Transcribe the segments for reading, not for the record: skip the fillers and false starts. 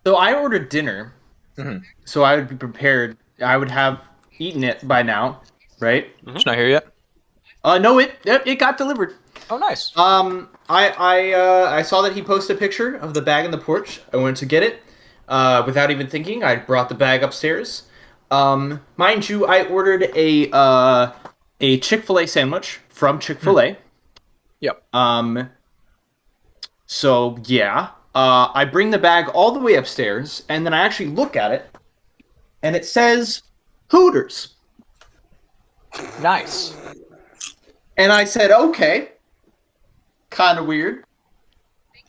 So I ordered dinner, Mm-hmm. so I would be prepared. I would have eaten it by now, right? It's not here yet. No, it got delivered. Oh, nice. I saw that he posted a picture of the bag on the porch. I went to get it. Without even thinking, I brought the bag upstairs. Mind you, I ordered a Chick-fil-A sandwich from Chick-fil-A. Yep. So yeah, I bring the bag all the way upstairs, and then I actually look at it, and it says Hooters. Nice. And I said, okay, kind of weird.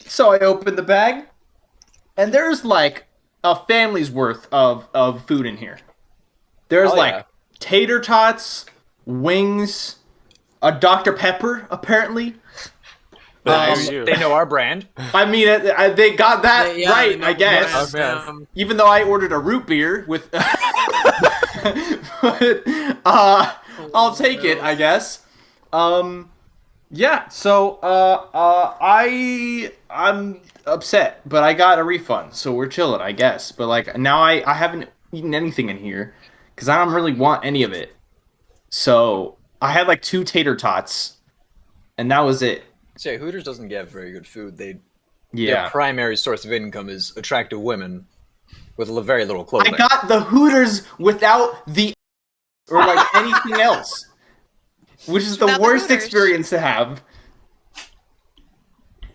So I opened the bag, and there's like a family's worth of food in here. There's like tater tots, wings, a Dr. Pepper, apparently. They know our brand. I mean, they got that right, I guess. Even though I ordered a root beer with... but, I'll take it, I guess. Yeah, so I'm upset, but I got a refund, so we're chilling, I guess. But like now I haven't eaten anything in here because I don't really want any of it. So I had like 2 tater tots, and that was it. Say, Hooters doesn't get very good food. Their Yeah. primary source of income is attractive women with very little clothing. I got the Hooters without the or like anything else, which is the Without the worst Hooters. experience to have.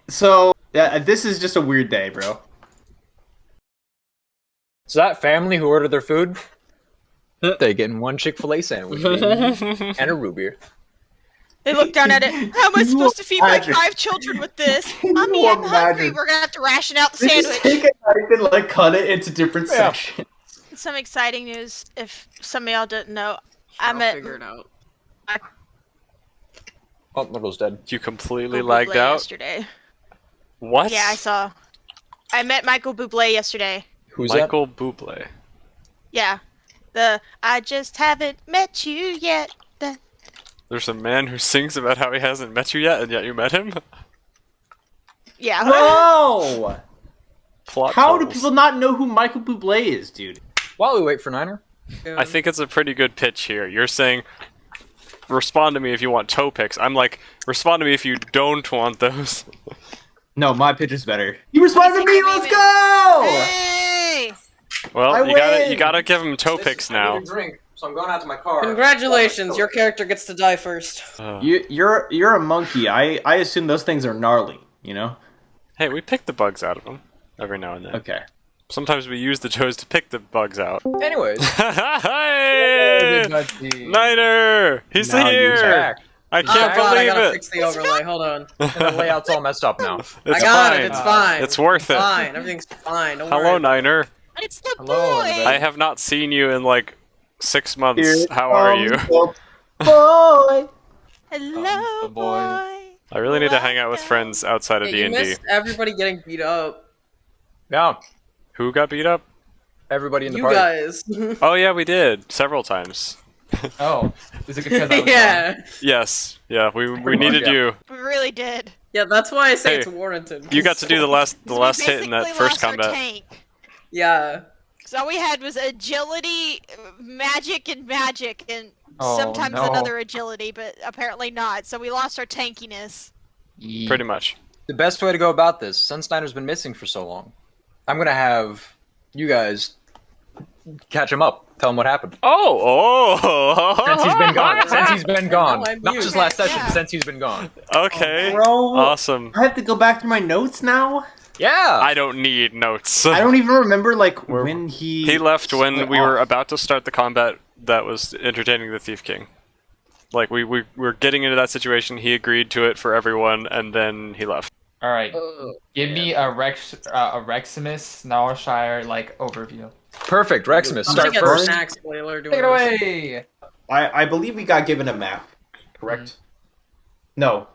So yeah, this is just a weird day, bro. So that family who ordered their food, they getting 1 Chick-fil-A sandwich baby, and a root beer. They look down at it. How am I supposed to feed my imagine? 5 children with this? Can Mommy, you I'm hungry. imagine? We're gonna have to ration out the They just sandwich. take a knife and like cut it into different sections. Some exciting news, if some of y'all didn't know. I'll figure it out. Oh, Myrtle's dead. You completely Michael lagged Bublé out? yesterday. What? Yeah, I saw. I met Michael Bublé yesterday. Who's Michael Bublé. Yeah. I just haven't met you yet. There's a man who sings about how he hasn't met you yet, and yet you met him? Yeah. Bro! Plot How do holes. people not know who Michael Bublé is, dude? that? While we wait for Niner. I think it's a pretty good pitch here. You're saying, respond to me if you want toe picks. I'm like, respond to me if you don't want those. No, my pitch is better. You responded to me, let's go! Hey! Well, I you win! gotta give him toe picks now. Drink, so I'm going out to my car. Congratulations, your character gets to die first. You're a monkey. I assume those things are gnarly, you know? Hey, we pick the bugs out of them every now and then. Okay. Sometimes we use the toes to pick the bugs out. Anyways. Hey! Niner! He's Now you're here! back. I Oh can't god, I believe gotta it! fix the overlay, hold on. And the layout's all messed up now. It's I got fine. it, it's fine. It's worth it. Fine, everything's fine, don't Hello, worry. Niner. It's the Hello, boy! everybody. I have not seen you in like 6 months. Here How are you? comes the Boy! Hello, the boy. boy. I really need to hang out with friends outside of Yeah, you D&D. missed everybody getting beat up. Yeah, Who got beat up? everybody in the You party. guys. Oh yeah, we did. Several times. Oh, is it because I was gone? Yeah. Yes. Yeah, we needed yeah. you. We really did. Yeah, that's why I say Hey, it's warranted. You got to do the last We hit in that basically first lost our combat. tank. Yeah. So all we had was agility, magic, and Oh, sometimes no. another agility, but apparently not. So we lost our tankiness. Pretty much. The best way to go about this, since Snyder's been missing for so long, I'm gonna have you guys catch him up. Tell him what happened. Oh! Since he's been gone. Since he's been gone. No, I'm Not mute. just last session, Yeah. since he's been gone. Okay. Bro, Awesome. I have to go back through my notes now? Yeah! I don't need notes. I don't even remember, like, when he... He left when split we were off. about to start the combat that was entertaining the Thief King. Like, we were getting into that situation, he agreed to it for everyone, and then he left. All right, give me a Reximus Narshire like overview. Perfect, Reximus, I'm start gonna get first. snack spoiler doing Take it this. away. I believe we got given a map, correct? No.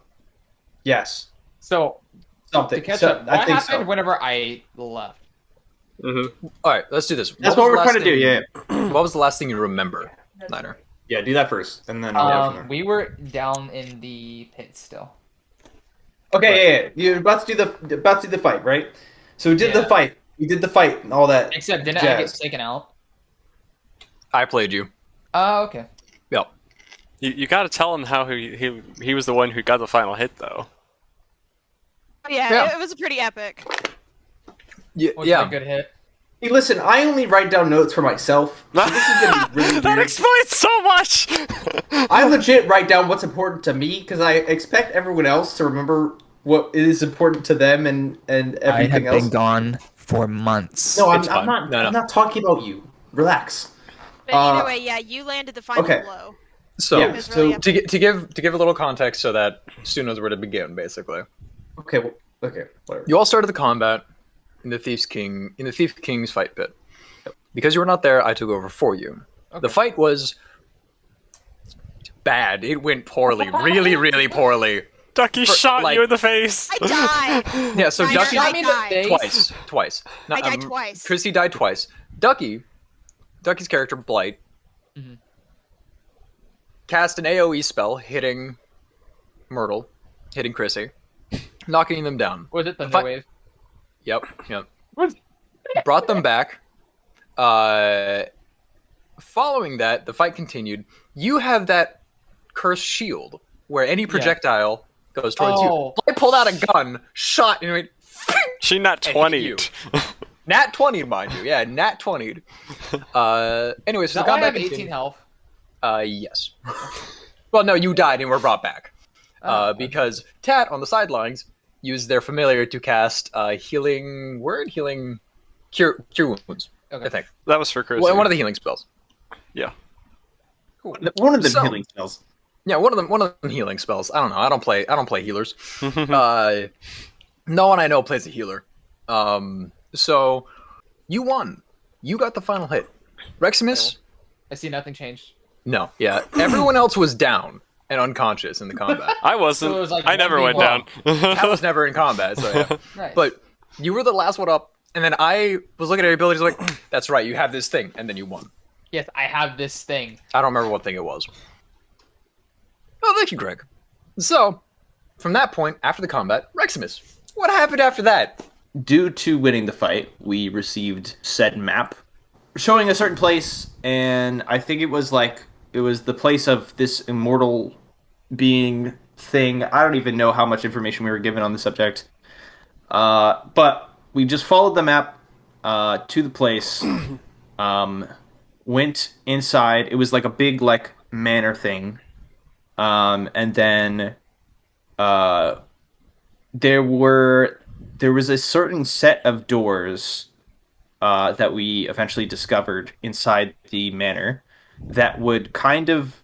Yes. So Something. to catch So- up, I what think happened so. whenever I left? Alright, let's do this. That's was what we're the trying to last do, thing- yeah. What was the last thing you remember, Niner? Yeah, do that first, and then I'll go from there. We were down in the pit still. Okay, yeah. You're about to do the fight, right? So we did the Yeah. fight. We did the fight and all that. Except didn't I get jazz. taken out? I played you. Oh, okay. Yep. You got to tell him how he was the one who got the final hit, though. Yeah, Yeah. it was pretty epic. Was it a good hit? Hey, listen, I only write down notes for myself. So this is gonna be really That weird. explains so much. I legit write down what's important to me because I expect everyone else to remember what is important to them and I have everything else. been gone for months. No, It's fine. I'm No. not talking about you. Relax. But either way, yeah, you landed the final okay. blow. So Yeah, It was really so- epic. to give a little context so that Stu knows where to begin, basically. Okay, whatever. You all started the combat in the Thief King's fight pit. Because you were not there, I took over for you. Okay. The fight was bad. It went poorly, really, really poorly. Ducky shot like- you in the face. I died. Yeah, so I Ducky shot me in the face. twice. No, I died twice. Chrissy died twice. Ducky's character Blight Mhm. cast an AOE spell hitting Myrtle, hitting Chrissy, knocking them down. Was it Fi- Thunderwave? Yep. Brought them back. Following that, the fight continued. You have that cursed shield where any projectile goes towards Oh. you. I pulled out a gun, shot, and went. She not And hit you. 20'd. Nat 20'd, mind you. Yeah, Nat 20'd. Anyways, so Now the I combat have 18 continued. health. Yes. Well, no, you died and were brought back. Oh, okay. Because Tat on the sidelines used their familiar to cast healing cure wounds. Okay. I think. That was for Chris. One of the healing spells. Yeah. One of the So- healing spells. Yeah, one of them healing spells. I don't know. I don't play healers. No one I know plays a healer. So you won. You got the final hit. Reximus? I see nothing changed. No. Yeah. Everyone else was down and unconscious in the combat. I wasn't. So it was like I never went 1v1. down. I was never in combat, so yeah. Nice. But you were the last one up, and then I was looking at your abilities like, that's right, you have this thing, and then you won. yes, I have this thing. I don't remember what thing it was. Oh, thank you, Greg. So, from that point, after the combat, Reximus. What happened after that? Due to winning the fight, we received said map showing a certain place, and I think it was the place of this immortal being thing. I don't even know how much information we were given on the subject. But we just followed the map to the place, went inside. It was like a big manor thing. And then there was a certain set of doors that we eventually discovered inside the manor that would kind of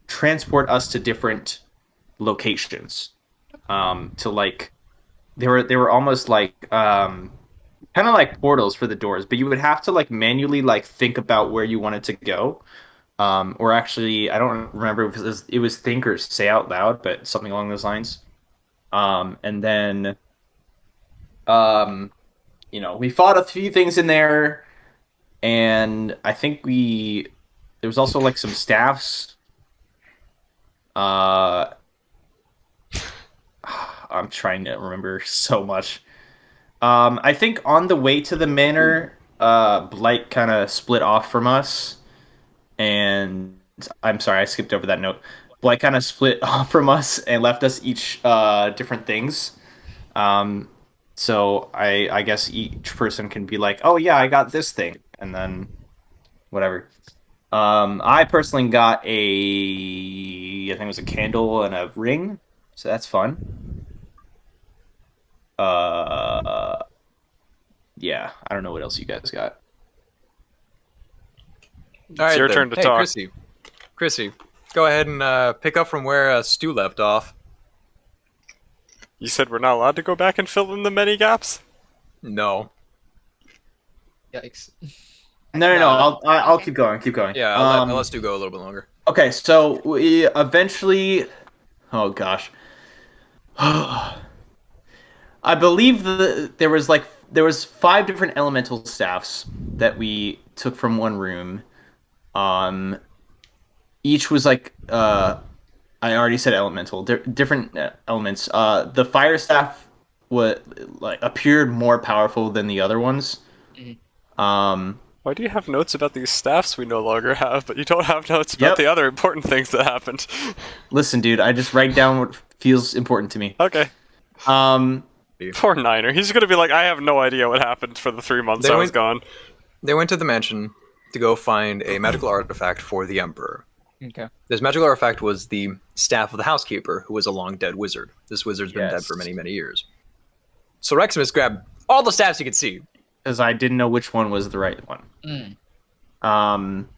transport us to different locations. They were almost kind of like portals for the doors, but you would have to manually think about where you wanted to go. Or actually, I don't remember if it was think or say out loud, but something along those lines. And then, we fought a few things in there, and I think there was also some staffs. I'm trying to remember so much. I think on the way to the manor, Blight kind of split off from us. And I'm sorry, I skipped over that note. Blight kind of split off from us and left us each different things. So I guess each person can be like, oh yeah, I got this thing, and then whatever. I personally got I think it was a candle and a ring, so that's fun. Yeah, I don't know what else you guys got. All right, your then. turn to Hey, talk. Chrissy, go ahead and pick up from where Stu left off. You said we're not allowed to go back and fill in the many gaps? No. Yikes. No. I'll keep going. Yeah, I'll let Stu go a little bit longer. Okay, so we eventually. Oh gosh. I believe there was 5 different elemental staffs that we took from one room. Each was I already said elemental. Different elements. The fire staff what like appeared more powerful than the other ones. Why do you have notes about these staffs we no longer have, but you don't have notes about Yep. the other important things that happened? Listen, dude, I just write down what feels important to me. Okay. Poor Niner. He's gonna be like, I have no idea what happened for the 3 months I was gone. They went to the mansion to go find a magical artifact for the Emperor. Okay. This magical artifact was the staff of the housekeeper, who was a long dead wizard. This wizard's been dead for many, many years. So Reximus grabbed all the staffs he could see. Because I didn't know which one was the right one.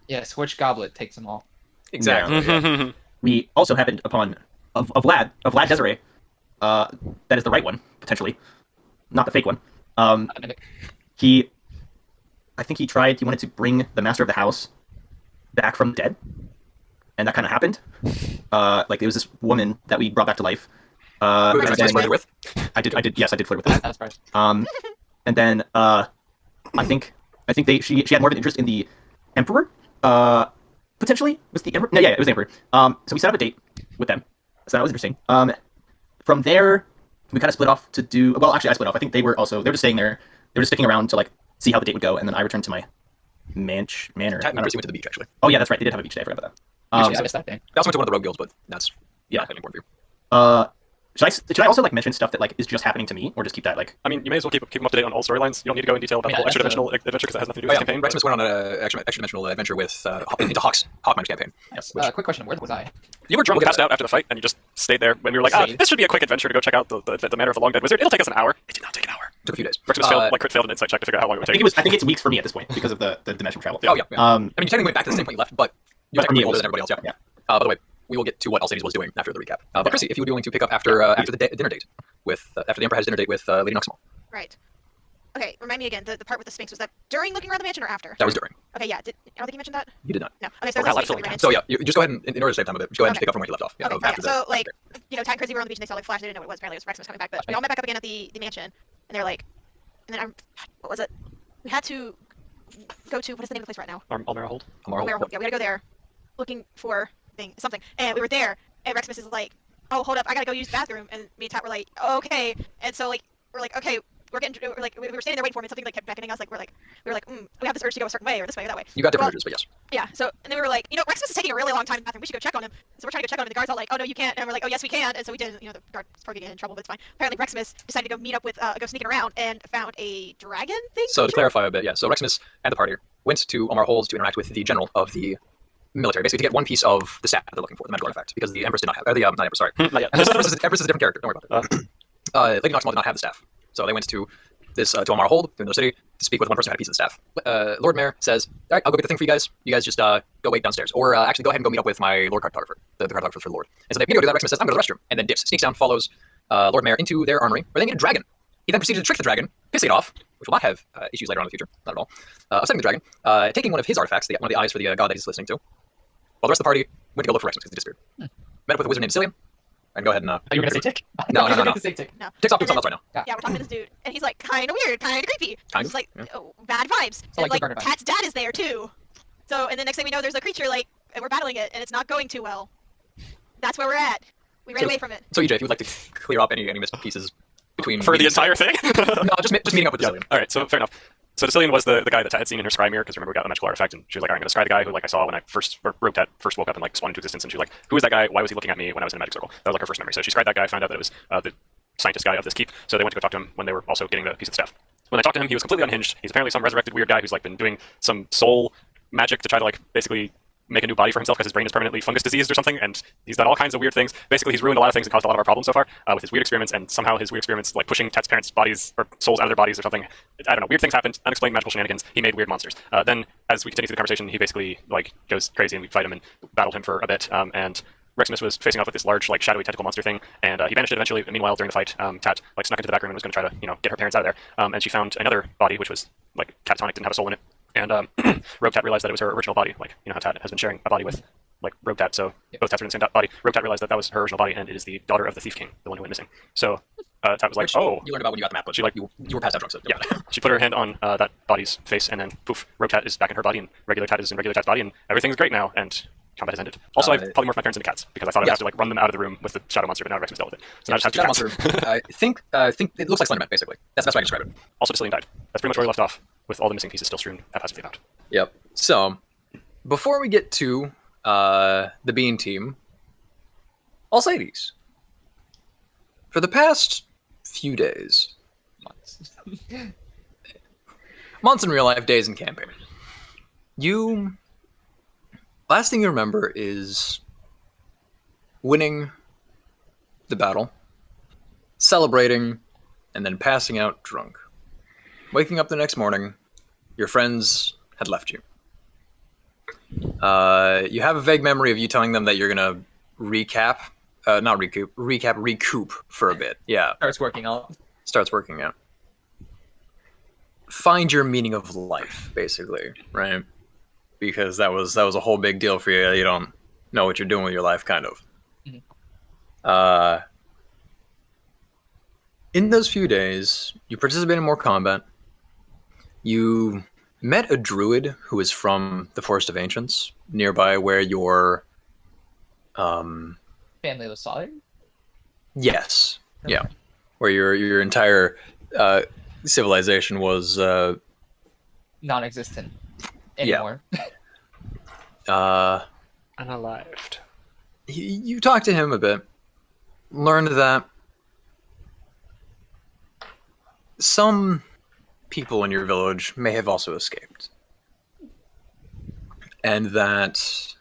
Yes, which goblet takes them all? Exactly. Yeah. We also happened upon of Vlad Desiree. That is the right one, potentially, not the fake one. I think he wanted to bring the master of the house back from the dead, and that kind of happened. Like there was this woman that we brought back to life. Who and Reximus flirted with? I did flirt with that. That's right. And then I think she had more of an interest in the Emperor. Potentially was the Emperor. No, yeah, it was the Emperor. So we set up a date with them. So that was interesting. From there, we kind of split off to do. Well, actually, I split off. I think they were just staying there. They were just sticking around to like see how the date would go, and then I returned to my manor. Tat members who went to the beach, actually. Oh yeah, that's right. They did have a beach day. I forgot about that. Usually I missed that day. They also went to one of the rogue guilds, but that's not really important for you. Should I also like mention stuff that like is just happening to me, or just keep that like? I mean, you may as well keep them up to date on all storylines. You don't need to go in detail about the whole extra dimensional adventure because it has nothing to do with the campaign. Reximus went on an extra dimensional adventure with into Hawkminer's campaign. Yes. Quick question: where was I? You were drunk passed out after the fight, and you just stayed there. When we were like, this should be a quick adventure to go check out the manor of the long dead wizard. It'll take us an hour. It did not take an hour. Took a few days. Reximus failed an insight check to figure out how long it would take. I think it's weeks for me at this point because of the dimensional travel. Oh yeah. I mean, you technically went back to the same point you left, but you're technically older than everybody else. Yeah. By the way, we will get to what Alcides was doing after the recap. But Chrissy, if you were willing to pick up after the dinner date with after the Emperor has dinner date with Lady Noxmal. Right. Okay, remind me again. The part with the Sphinx, was that during looking around the mansion or after? That was during. Okay, yeah. I don't think you mentioned that. You did not. No. Okay, so We're there's allowed a to Sphinx that we ran So into. yeah, you just go ahead and in order to save time a bit, just go ahead and pick up from where you left off. Yeah, Okay, after yeah. the- So like, Ty and Crazy were on the beach and they saw like Flash. They didn't know what it was. Apparently, it was Reximus coming back. But we all met back up again at the mansion, and they're like, and then what was it? We had to go to what is the name of the place right now? Almera Hold. Tomorrow. Yeah, we gotta go there, looking for something. And we were there, and Reximus is like, "Oh, hold up, I gotta go use the bathroom." And me and Tat were like, oh, "Okay." And so like we're like, "Okay." We were standing there waiting for him, and something like kept beckoning us. Like we were like, we have this urge to go a certain way or this way or that way. You got different Well, urges, but yes. Yeah. So and then we were like, Reximus is taking a really long time in the bathroom. We should go check on him. So we're trying to go check on him. And the guard's all like, "Oh no, you can't." And we're like, "Oh yes, we can." And so we did. The guard's probably getting in trouble, but it's fine. Apparently, Reximus decided to go meet up with, go sneaking around and found a dragon thing. So to clarify a bit, yeah. So Reximus and the party went to Omar Hold to interact with the general of the military, basically to get one piece of the staff they're looking for, the magical artifact, because the Empress did not have, not Empress, sorry. Not yet. Empress is a different character. Don't worry about it. Lady Noxmal did not have the staff, so they went to to Omar Hold through the city to speak with one person who had a piece of the staff. Lord Mayor says, "All right, I'll go get the thing for you guys. You guys just go wait downstairs, or actually go ahead and go meet up with my Lord cartographer, the cartographer for the Lord." And so they go do that. Reximus says, "I'm going to the restroom," and then dips, sneaks down, follows Lord Mayor into their armory, where they meet a dragon. He then proceeded to trick the dragon, piss it off, which will not have issues later on in the future, not at all. Upsetting the dragon, taking one of his artifacts, one of the eyes for the god that he's listening to. While the rest of the party went to go look for Reximus because he disappeared. Met up with a wizard named Cillian. And go ahead and. Are you gonna say Tick? No. You're gonna say Tick. No. Tick's off doing something else right now. Yeah, we're talking to this dude, and he's like kind of weird, kind of creepy. Kind He's of, like yeah. bad vibes. So And like the like Garden Tat's dad is there too. So and the next thing we know, there's a creature like, and we're battling it, and it's not going too well. That's where we're at. We ran So- away from it. So EJ, if you would like to clear up any missed pieces between For the meetings- entire thing? No, just meeting up with Cillian. All right, so fair enough. So Decillion was the guy that Tat had seen in her scry mirror, because remember we got the magical artifact, and she was like, "All right, I'm going to scry the guy who like I saw when I first Tat first woke up and like spawned into existence," and she was like, "Who is that guy? Why was he looking at me when I was in a magic circle?" That was like her first memory. So she scried that guy, found out that it was the scientist guy of this keep. So they went to go talk to him when they were also getting the piece of staff. When they talked to him, he was completely unhinged. He's apparently some resurrected weird guy who's like been doing some soul magic to try to like basically make a new body for himself because his brain is permanently fungus diseased or something, and he's done all kinds of weird things. Basically, he's ruined a lot of things and caused a lot of our problems so far with his weird experiments, and somehow his weird experiments, like pushing Tat's parents' bodies or souls out of their bodies or something. I don't know. Weird things happened. Unexplained magical shenanigans. He made weird monsters. Then, as we continue through the conversation, he basically like goes crazy, and we fight him and battled him for a bit. And Reximus was facing off with this large, like shadowy tentacle monster thing, and he vanished it eventually. Meanwhile, during the fight, Tat like snuck into the back room and was going to try to get her parents out of there. And she found another body, which was like catatonic, didn't have a soul in it. And Rogue Tat realized that it was her original body. Like how Tat has been sharing a body with like Rogue Tat, so both Tats are in the same body. Rogue Tat realized that that was her original body, and it is the daughter of the Thief King, the one who went missing. So Tat was like, Which "Oh." you learned about when you got the map, but She, like- you were passed out drunk, so Yeah, she put her hand on that body's face, and then poof, Rogue Tat is back in her body, and regular Tat is in regular Tat's body, and everything's great now. And combat has ended. Also, I polymorphed my parents into cats because I thought I'd have to like run them out of the room with the shadow monster, but now Reximus dealt with it. So now I just have two Shadow cats. Monster. I think it looks like Slenderman, basically. That's the best way I can describe it. Also, Bacillion died. That's pretty much where we left off, with all the missing pieces still strewn haphazardly about. Yep. So, before we get to the Bean team, Alcides. For the past few days, months in real life, days in campaign, last thing you remember is winning the battle, celebrating, and then passing out drunk. Waking up the next morning, your friends had left you. You have a vague memory of you telling them that you're gonna recoup for a bit. Yeah. Starts working out. Starts working out. Find your meaning of life, basically, right? Because that was a whole big deal for you. You don't know what you're doing with your life, kind of. In those few days, you participated in more combat. You met a druid who is from the Forest of Ancients, nearby where your Family was solid. yes, yeah, where your entire civilization was Non-existent Yeah. anymore. Unalived. You talked to him a bit, learned that some people in your village may have also escaped, and that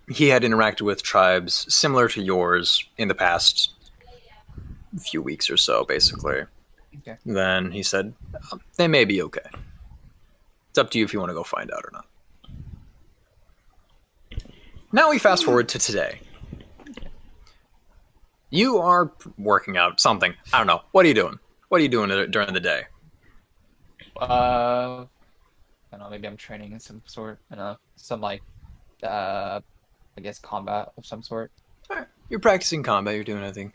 he had interacted with tribes similar to yours in the past few weeks or so, basically. Okay. Then he said, they may be okay. It's up to you if you want to go find out or not. Now we fast forward to today. You are working out something. I don't know. What are you doing? What are you doing during the day? I don't know. Maybe I'm training in some sort. Some like, I guess combat of some sort. Alright. You're practicing combat. You're doing anything.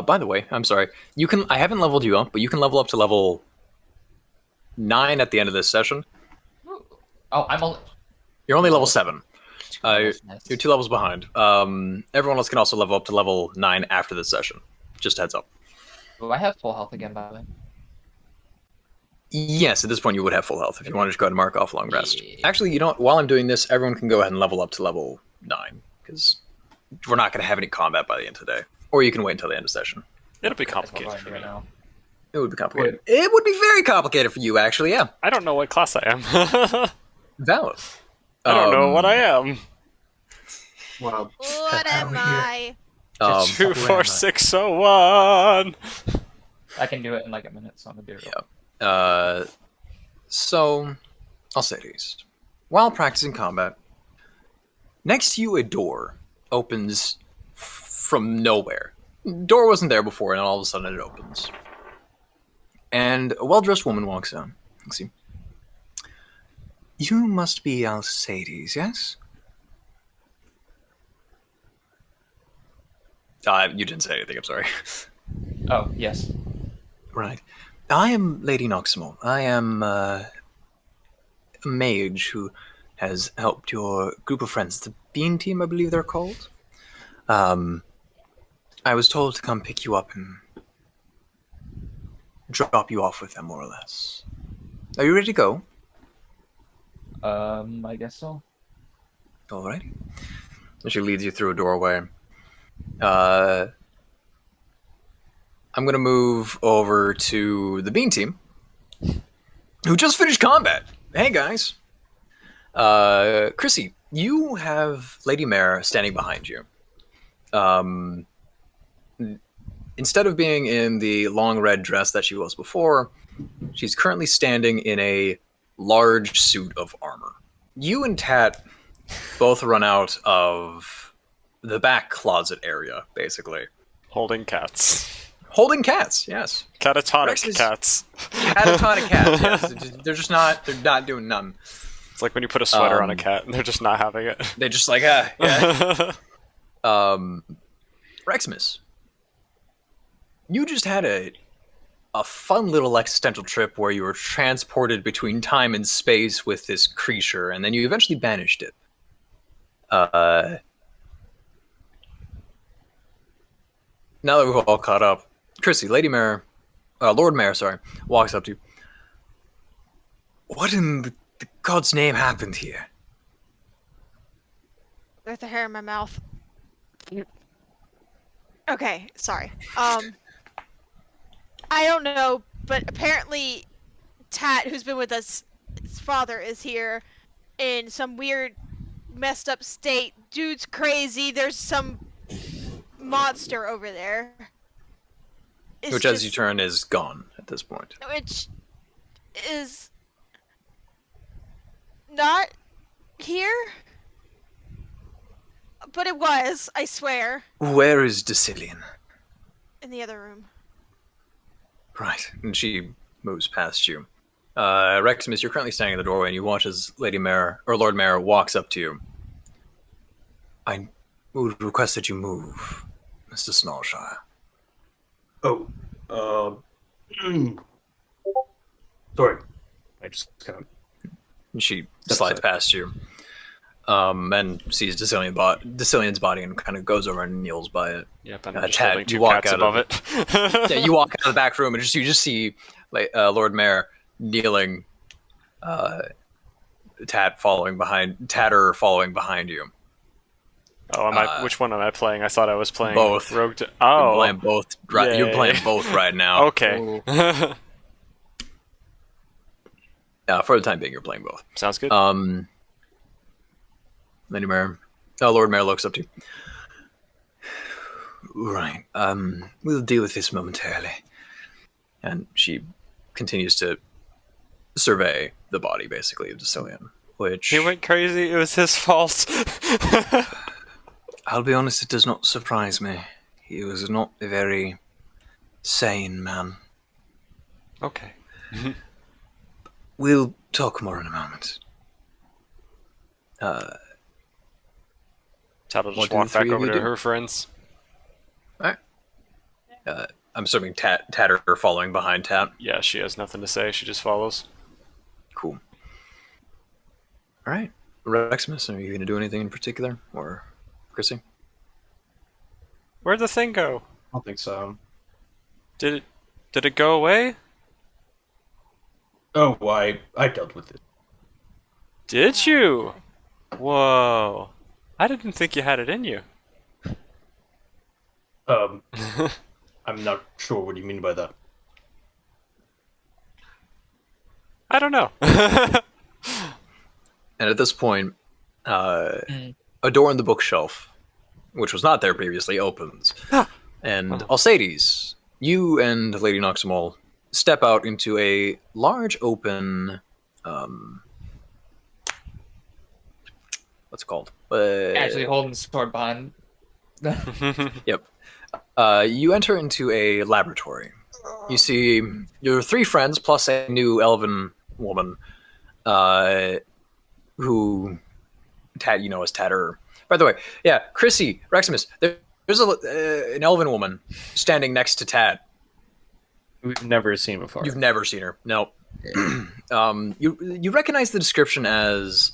By the way, I'm sorry. I haven't leveled you up, but you can level up to level 9 at the end of this session. Oh, You're only level 7. Nice. You're 2 levels behind. Everyone else can also level up to level 9 after this session. Just heads up. Will I have full health again by the way? Yes, at this point you would have full health if you want to just go ahead and mark off long rest. Yeah. Actually, you know what? While I'm doing this, everyone can go ahead and level up to level 9, because we're not going to have any combat by the end of the day. Or you can wait until the end of session. It'll be That's complicated what I'm for doing me. now. It would be complicated. It would be very complicated for you, actually, yeah. I don't know what class I am. I Valid. don't know what I am. Well, What am I? 24601. I can do it in like a minute, so I'm gonna do it. So, I'll say these. While practicing combat, next to you a door opens from nowhere. Door wasn't there before, and all of a sudden it opens. And a well-dressed woman walks in. Let's see. You must be Alcides, yes? You didn't say anything, I'm sorry. Oh, yes. Right. I am Lady Noximo. I am a mage who has helped your group of friends, the Bean Team, I believe they're called. I was told to come pick you up and drop you off with them, more or less. Are you ready to go? I guess so. Alrighty. And she leads you through a doorway. I'm gonna move over to the Bean Team, who just finished combat. Hey guys. Chrissy, you have Lady Mare standing behind you. Instead of being in the long red dress that she was before, she's currently standing in a large suit of armor. You and Tat both run out of the back closet area, basically. Holding cats. Holding cats, yes. Catatonic Rex is- cats. Catatonic cats, yes. They're not doing none. It's like when you put a sweater on a cat and they're just not having it. They're just like, yeah. Reximus, you just had a fun little existential trip where you were transported between time and space with this creature, and then you eventually banished it. Now that we've all caught up, Chrissy, Lord Mayor, sorry, walks up to you. What in the God's name happened here? There's the hair in my mouth. Okay, sorry. I don't know, but apparently Tat, who's been with us, his father, is here in some weird, messed up state. Dude's crazy. There's some monster over there. It's Which, as you turn, is gone at this point. Which is not here? But it was, I swear. Where is Decillion? In the other room. Right, and she moves past you. Reximus, you're currently standing in the doorway, and you watch as Lord Mayor walks up to you. I would request that you move, Mr. Snarlshire. Oh. Sorry. I just kind of. And she slides past you, and sees Decillion's body and kind of goes over and kneels by it. Yep, and I'm just Tad, holding you two walk cats out above of- it. Yeah, you walk out of the back room, and you just see Lord Mayor kneeling, Tatter following behind you. Oh, which one am I playing? I thought I was playing Both. Rogue. You're Oh, playing both. Right, you're Yay. playing both right now. okay. For the time being, you're playing both. Sounds good. Lady Mayor, Lord Mayor looks up to you. Right. We'll deal with this momentarily. And she continues to survey the body, basically, of Decillion, which... He went crazy. It was his fault. I'll be honest, it does not surprise me. He was not a very sane man. Okay. We'll talk more in a moment. Tattle What just do the walked back three of over you to do? her friends. Alright. I'm assuming Tatter following behind Tat. Yeah, she has nothing to say. She just follows. Cool. Alright. Reximus, are you going to do anything in particular? Or Chrissy? Where'd the thing go? I don't think so. Did it go away? Oh, well, I dealt with it. Did you? Whoa. I didn't think you had it in you. I'm not sure what you mean by that. I don't know. And at this point, a door in the bookshelf, which was not there previously, opens. And Alcides, you and Lady Noxamol step out into a large open... what's it called? Actually holding the sword behind. Yep. You enter into a laboratory. You see your three friends plus a new elven woman, who you know as Tatter. By the way, yeah, Chrissy, Reximus, there's an elven woman standing next to Tad. We've never seen before. You've never seen her. No. You recognize the description as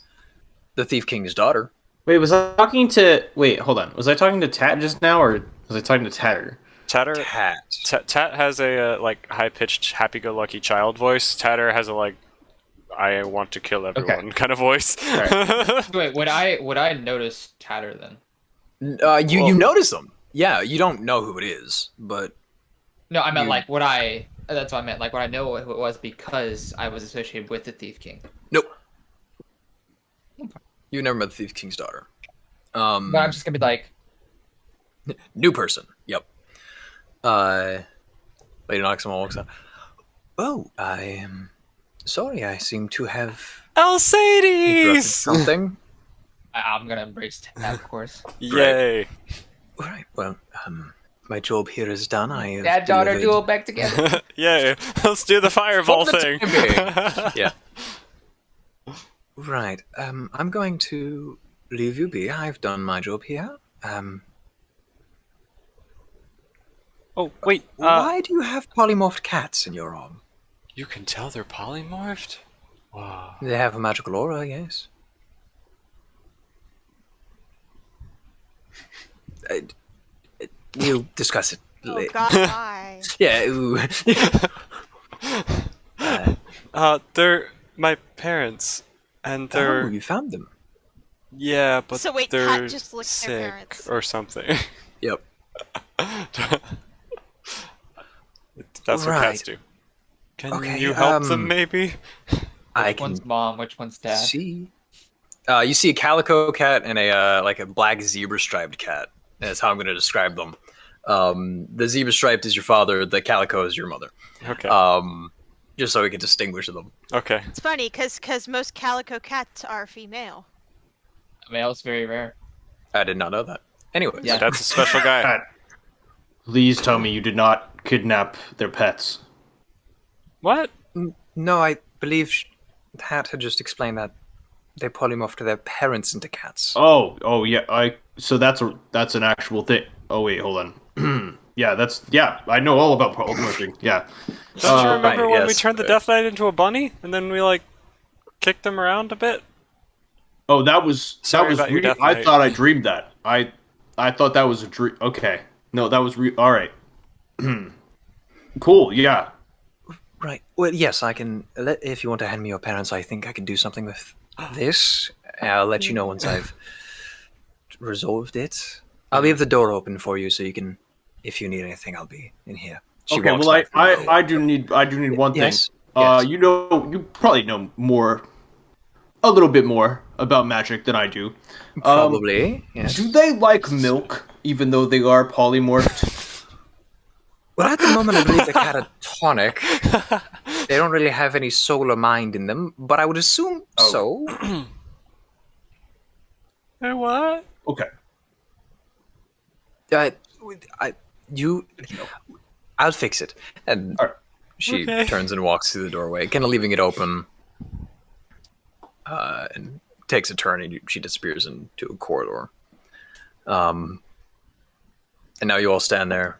the Thief King's daughter. Wait, was I talking to... Wait, hold on. Was I talking to Tat just now, or was I talking to Tatter? Tatter. Tat. Tat has a like high-pitched, happy-go-lucky child voice. Tatter has a like, I want to kill everyone kind of voice. Wait, would I notice Tatter then? You notice them. Yeah, you don't know who it is, but... No, I meant like would I... That's what I meant. Like would I know who it was because I was associated with the Thief King? Nope. You never met the Thief King's daughter. But I'm just gonna be like... New person. Yep. Lady Noxamol walks out. Oh, I am sorry. I seem to have interrupted Alcides! something. I'm gonna embrace Tat, of course. Yay! All right. Well, my job here is done. I have Dad, daughter, delivered- duo back together. Yay! Let's do the fireball For the thing. time being. Yeah. Right. I'm going to leave you be. I've done my job here. Oh wait. Why do you have polymorphed cats in your arm? You can tell they're polymorphed. Wow. They have a magical aura, yes. We'll discuss it. Oh God, why? Yeah. Ooh. They're my parents, and Oh, they're you found them. yeah, but So wait, they're Cat just looked at their sick parents. or something. Yep. That's what Right. cats do. Can Okay, you help them, maybe? I Which can one's mom? Which one's dad? see. You see a calico cat and a like a black zebra striped cat. That's how I'm going to describe them. The zebra striped is your father. The calico is your mother. Okay. Just so we can distinguish them. Okay. It's funny because most calico cats are female. Male's very rare. I did not know that. Anyways, Yeah. That's a special guy. Cat, please tell me you did not kidnap their pets. What? no, I believe Hat had just explained that they polymorph to their parents into cats. Oh yeah. So that's an actual thing. Oh wait, hold on. yeah. I know all about polymorphing. Yeah. Don't you remember right, when we yes. turned the Death Knight into a bunny and then we like kicked him around a bit? Oh, that was Sorry about your weird. Death I Knight. thought I dreamed that. I thought that was a dream. Okay. No, that was all right. Cool. Yeah. Right. Well, yes, I can. If you want to hand me your parents, I think I can do something with this. I'll let you know once I've resolved it. I'll leave the door open for you so you can. If you need anything, I'll be in here. She Okay. walks Well, back through the I do need one thing. Yes, yes. You probably know a little bit more about magic than I do. Probably. Yes. Do they like milk, even though they are polymorphed? Well, at the moment, I believe they're catatonic. They don't really have any soul or mind in them, but I would assume so. Hey, what? Okay. I'll fix it. And All right. she Okay. turns and walks through the doorway, kind of leaving it open, and takes a turn, and she disappears into a corridor. And now you all stand there,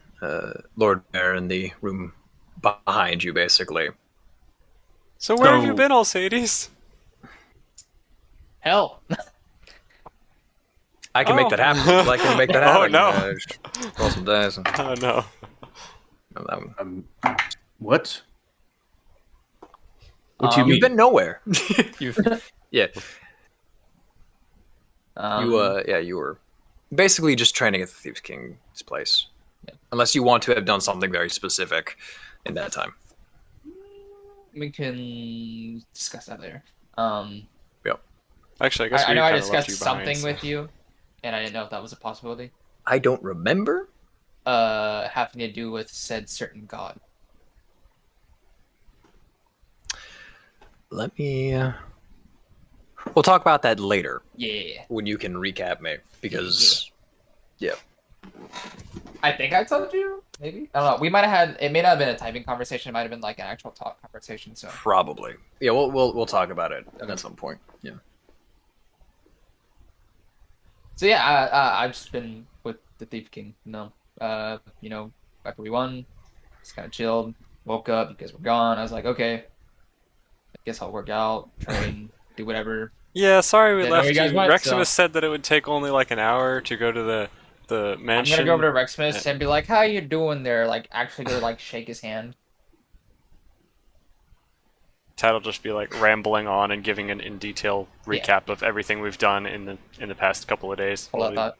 Lord Mayor in the room behind you, basically. So where have you So- been, Alcides? Hell. I can make Oh. that happen. I can make that Oh, happen. no. Just roll some dice. Oh no. No, that one. What? What do you Um, mean? You've been nowhere. Yeah. You were basically just training at the Thieves King's place. Yeah. Unless you want to have done something very specific in that time. We can discuss that later. Actually, I guess I we know I kinda left discussed you behind, something so- with you, and I didn't know if that was a possibility. I don't remember. Having to do with said certain god. Let me. We'll talk about that later Yeah. when you can recap me, because I think I told you. Maybe I don't know. We might have had. It may not have been a typing conversation. It might have been like an actual talk conversation. So probably. Yeah, we'll talk about it at some point. Yeah. So yeah, I've just been with the Thief King. After we won, just kind of chilled. Woke up, you guys were gone. I was like, okay, I guess I'll work out, train, do whatever. Yeah, sorry we Didn't know left where you. you guys went, Reximus so- said that it would take only like an hour to go to the mansion. I'm gonna go over to Rexmas and be like, "How you doing there?" Like, actually, go like shake his hand. Tad'll just be like rambling on and giving an in detail recap of everything we've done in the past couple of days. Hold on, thought.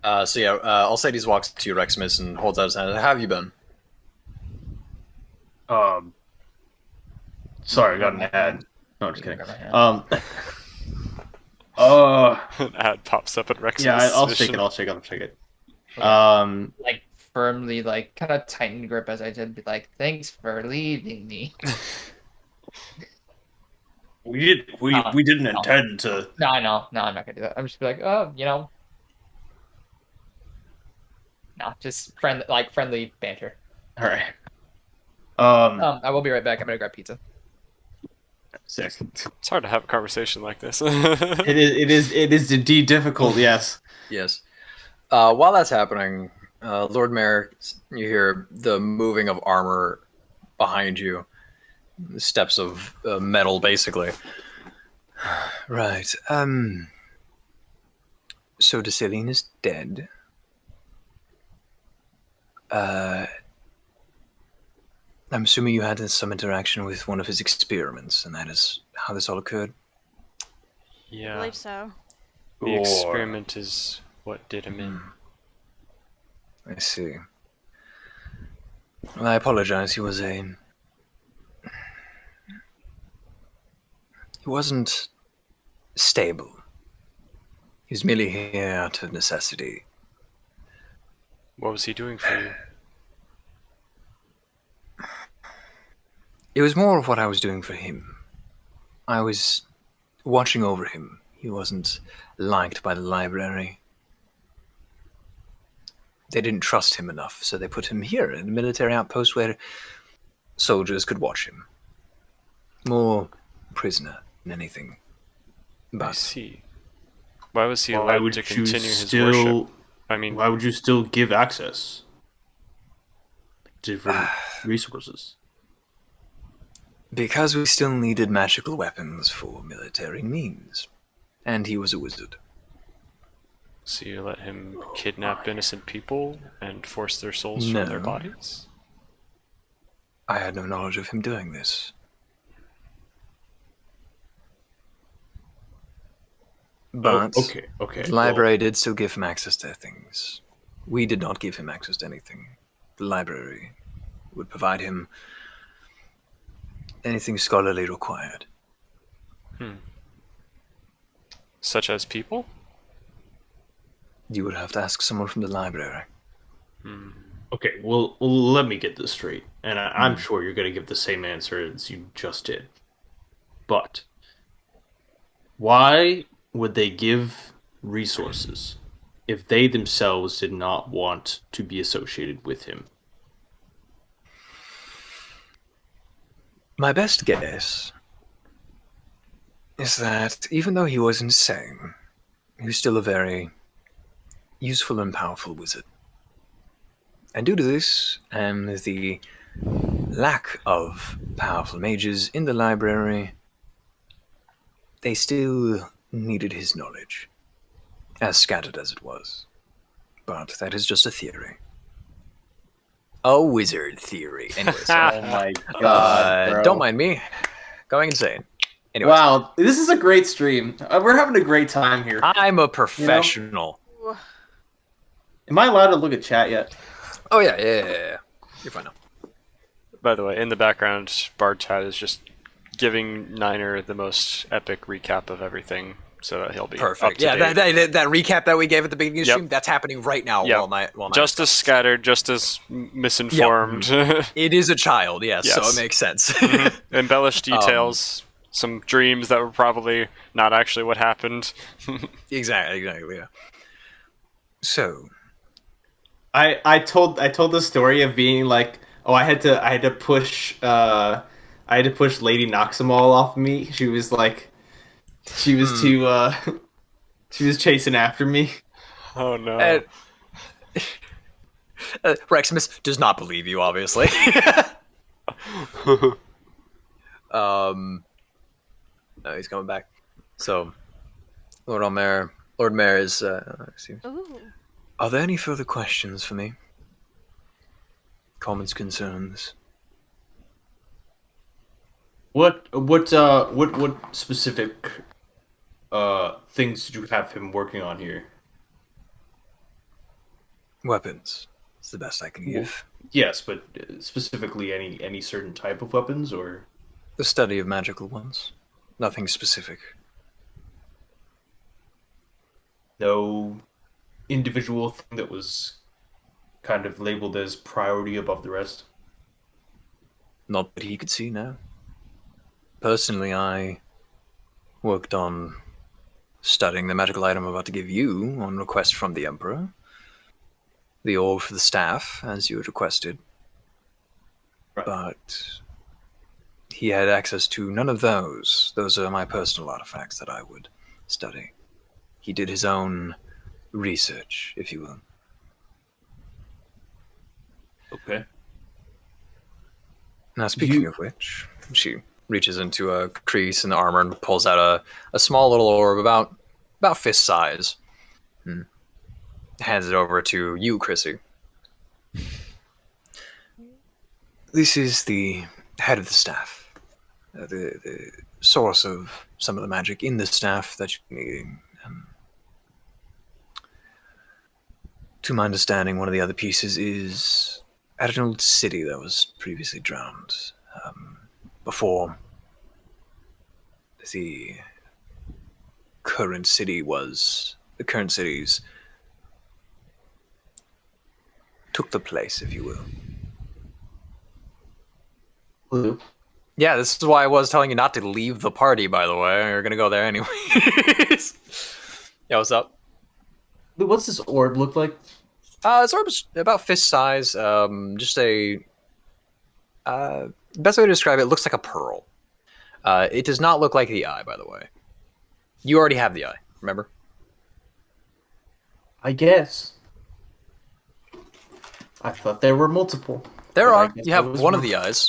Alcides walks to Rexmus and holds out his hand. How have you been? Sorry, I got an ad. No, I'm just kidding. Grab my hand. An ad pops up at Reximus. Yeah, I'll mission. shake it. I'll shake it. Like firmly, like kind of tighten grip as I did. Be like, "Thanks for leaving me." We didn't intend to. No, I know. No, I'm not gonna do that. I'm just be like, "Oh, no, just friendly banter." All right. I will be right back. I'm gonna grab pizza. Sick. It's hard to have a conversation like this. It is indeed difficult. Yes. Yes. While that's happening, Lord Mayor, you hear the moving of armor behind you. Steps of metal, basically. Right. So Decillion is dead. I'm assuming you had some interaction with one of his experiments, and that is how this all occurred? I Yeah. believe so. The experiment is what did him in. I see. Well, I apologize. He wasn't stable. He was merely here out of necessity. What was he doing for you? It was more of what I was doing for him. I was watching over him. He wasn't liked by the library. They didn't trust him enough, so they put him here in a military outpost where soldiers could watch him. More prisoner than anything. I But see. Why was he Why allowed would to you continue his still? worship? I mean, Why would you still give access? Different resources. because we still needed magical weapons for military means. And he was a wizard. so you let him kidnap innocent people and force their souls from their No. bodies? I had no knowledge of him doing this. But Okay. the library did still give him access to things. We did not give him access to anything. The library would provide him anything scholarly required. Such as people? You would have to ask someone from the library. Okay, well, let me get this straight. And I'm sure you're going to give the same answer as you just did. But why would they give resources if they themselves did not want to be associated with him? My best guess is that even though he was insane, he was still a very useful and powerful wizard. And due to this, and the lack of powerful mages in the library, they still needed his knowledge, as scattered as it was. But that is just a theory. A wizard theory. Anyways, Oh my god, bro. don't mind me. Going insane. Anyways, Wow, this is a great stream. We're having a great time here. I'm a professional. Ooh. Am I allowed to look at chat yet? Oh, yeah. You're fine now. By the way, in the background, Bard Chat is just giving Niner the most epic recap of everything, so that he'll be up Perfect. to Yeah, date. that recap that we gave at the beginning of the Yep. stream, that's happening right now Yep. while my Just as scattered, just as misinformed. It is a child, yes, so Yes. it makes sense. Embellished details, some dreams that were probably not actually what happened. exactly, yeah. So, I told the story of being like, oh, I had to push Lady Noxamal off of me. She was she was chasing after me. Oh no. Reximus does not believe you, obviously. No, he's coming back. So, Lord Mayor is. Ooh. Are there any further questions for me? Comments, concerns? What specific things did you have him working on here? Weapons. It's the best I can give. Yes, but specifically any certain type of weapons, or The study of magical ones. Nothing specific. no individual thing that was kind of labeled as priority above the rest? Not that he could see now. Personally, I worked on studying the magical item I'm about to give you on request from the Emperor. The orb for the staff, as you had requested. Right. But he had access to none of those. Those are my personal artifacts that I would study. He did his own research, if you will. Okay. Now, speaking of which, she reaches into a crease in the armor and pulls out a small little orb about fist size Hands it over to you, Chrissy. This is the head of the staff. The source of some of the magic in the staff that you're needing. To my understanding, one of the other pieces is at an old city that was previously drowned. Before the current cities took the place, if you will. Blue. Yeah, this is why I was telling you not to leave the party, by the way. You're gonna go there anyways. Yeah, what's up? Blue, what's this orb look like? This orb's about fist size. Just a... best way to describe it, looks like a pearl. It does not look like the eye, by the way. You already have the eye, remember? I guess. I thought there were multiple. There But I are. guess You have there was one of the eyes.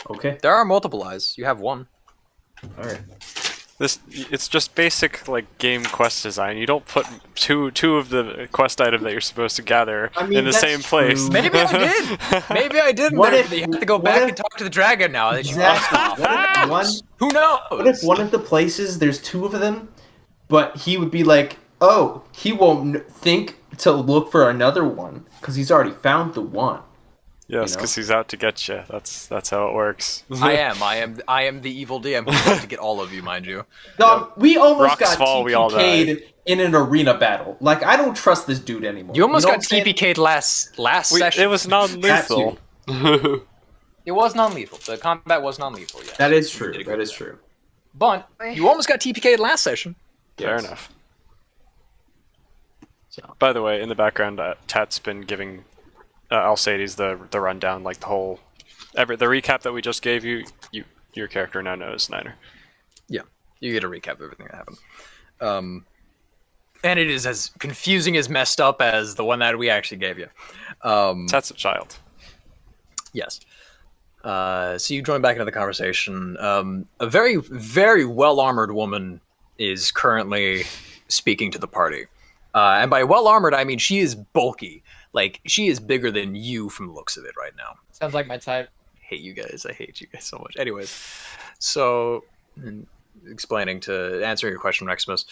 Okay. There are multiple eyes. You have one. All right. It's just basic like game quest design. You don't put two of the quest item that you're supposed to gather I mean, in the that's same place. true. Maybe I did. Maybe I didn't. What There- if- you have to go what back if- and talk to the dragon now that you Exactly. lost What off. if one? Who knows? What if one of the places there's two of them, but he would be like, oh, he won't think to look for another one because he's already found the one. Yes, You know? because he's out to get you. That's how it works. I am the evil DM who's out to get all of you, mind you. Dog, we almost Rocks got fall, we all TPK'd in an arena battle. Like, I don't trust this dude anymore. You almost know got what I'm saying? TPK'd last session. It was non-lethal. It was non-lethal. The combat was non-lethal, yes. That is You true. did a That good is job. true. But you almost got TPK'd last session. Fair Yes. enough. So. By the way, in the background, Tat's been giving Alcides the rundown, like the whole, the recap that we just gave you. Your character now knows Niner. Yeah, you get a recap of everything that happened. And it is as confusing as messed up as the one that we actually gave you. Tat's a child. Yes. So you join back into the conversation. A very, very well-armored woman is currently speaking to the party. And by well-armored, I mean she is bulky. Like, she is bigger than you from the looks of it right now. Sounds like my type. I hate you guys so much. Anyways, so answering your question, Maximus.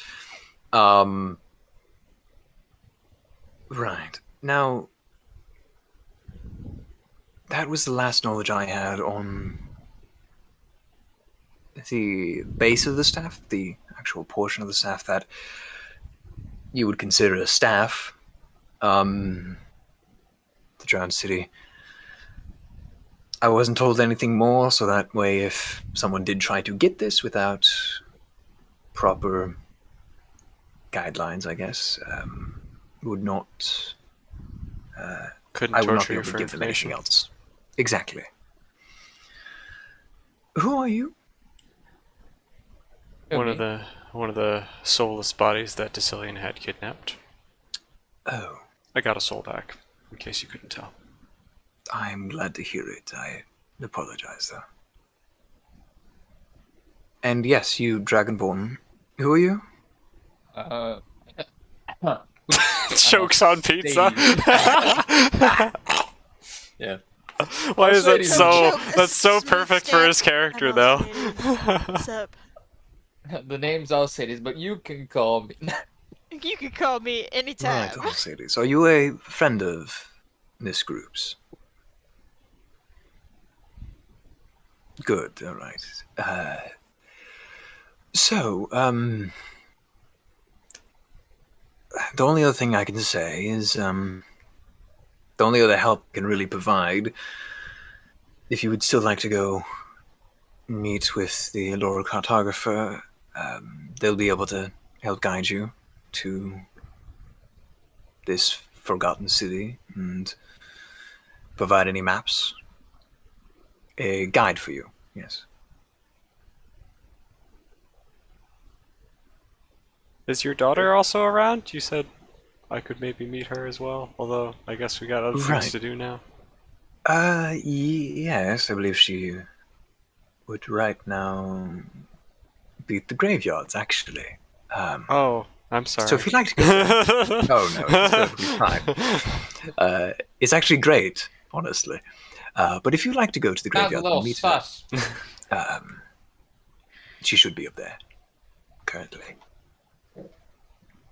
Right. Now, that was the last knowledge I had on the base of the staff, the actual portion of the staff that you would consider a staff. The drowned city. I wasn't told anything more, so that way if someone did try to get this without proper guidelines, I guess, would not... Couldn't I would not torture be you able to for give them anything information. else. Exactly. Who are you? One of the soulless bodies that Decillion had kidnapped. Oh, I got a soul back, in case you couldn't tell. I'm glad to hear it. I apologize, though. And yes, you, Dragonborn. Who are you? Chokes on pizza. Yeah. Why is that Alcides. so? That's so perfect for his character, though. What's up? The name's Alcides, but you can call me. You can call me anytime. Right, Alcides. Are you a friend of this group's? Good, all right. The only other thing I can say is, the only other help I can really provide, if you would still like to go meet with the Lord Cartographer, they'll be able to help guide you to this forgotten city and provide any maps. A guide for you, yes. Is your daughter also around? You said I could maybe meet her as well. Although I guess we got other Right. things to do now. Yes, I believe she would right now be at the graveyards, actually. Oh, I'm sorry. So if you'd like to go, oh no, it's perfectly fine. It's actually great, honestly. But if you'd like to go to the Sounds a graveyard little and meet her, sus. she should be up there currently.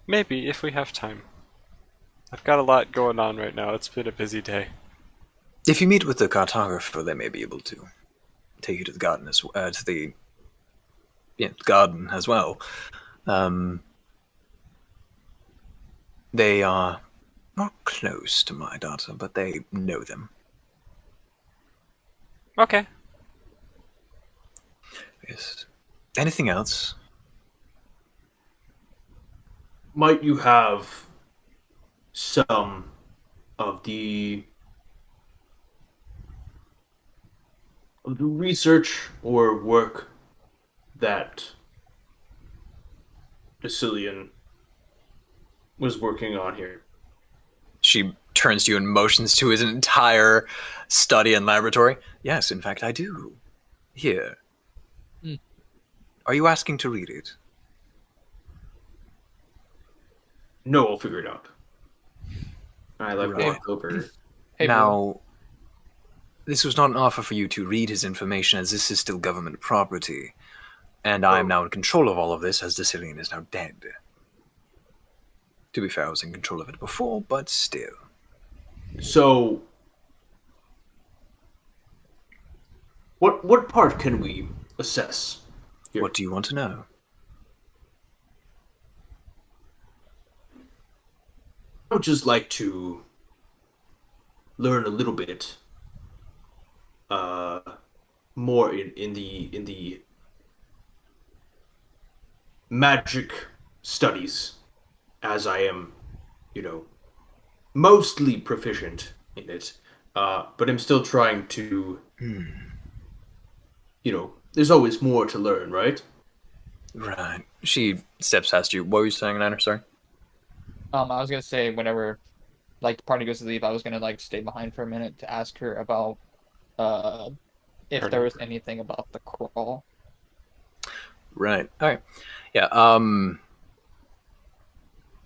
Maybe if we have time. I've got a lot going on right now. It's been a busy day. If you meet with the cartographer, they may be able to take you to the garden to the garden as well. They are not close to my daughter, but they know them. Okay. Yes. Anything else? Might you have some of the research or work that Bacillion was working on here? She turns to you and motions to his entire study and laboratory. Yes, in fact, I do. Here. Are you asking to read it? No, I'll figure it out. I Right. walk over. Hey, Now, this was not an offer for you to read his information, as this is still government property, and I am now in control of all of this, as Bacillion is now dead. To be fair, I was in control of it before, but still. So, what part can we assess here? What do you want to know? I would just like to learn a little bit more in the magic studies, as I am, mostly proficient in it. But I'm still trying to, there's always more to learn, right? Right. She steps past you. What were you saying, Niner? Sorry? I was gonna say whenever, like, the party goes to leave, I was gonna like stay behind for a minute to ask her about, if there was anything about the crawl. Right. All right. Yeah.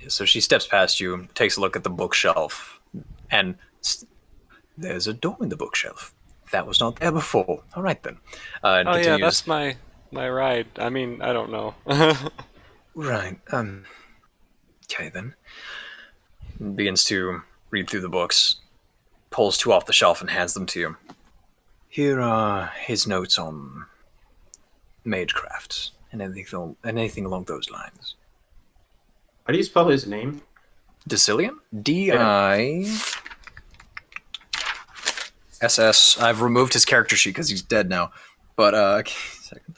So she steps past you, takes a look at the bookshelf, and there's a door in the bookshelf. That was not there before. All right then. And Oh yeah, continues, that's my ride. I mean, I don't know. Right. Okay then. Begins to read through the books, pulls two off the shelf and hands them to you. Here are his notes on magecraft and anything along those lines. How do you spell his name? Dicillion? D-I-S-S. I've removed his character sheet because he's dead now. But, okay, second.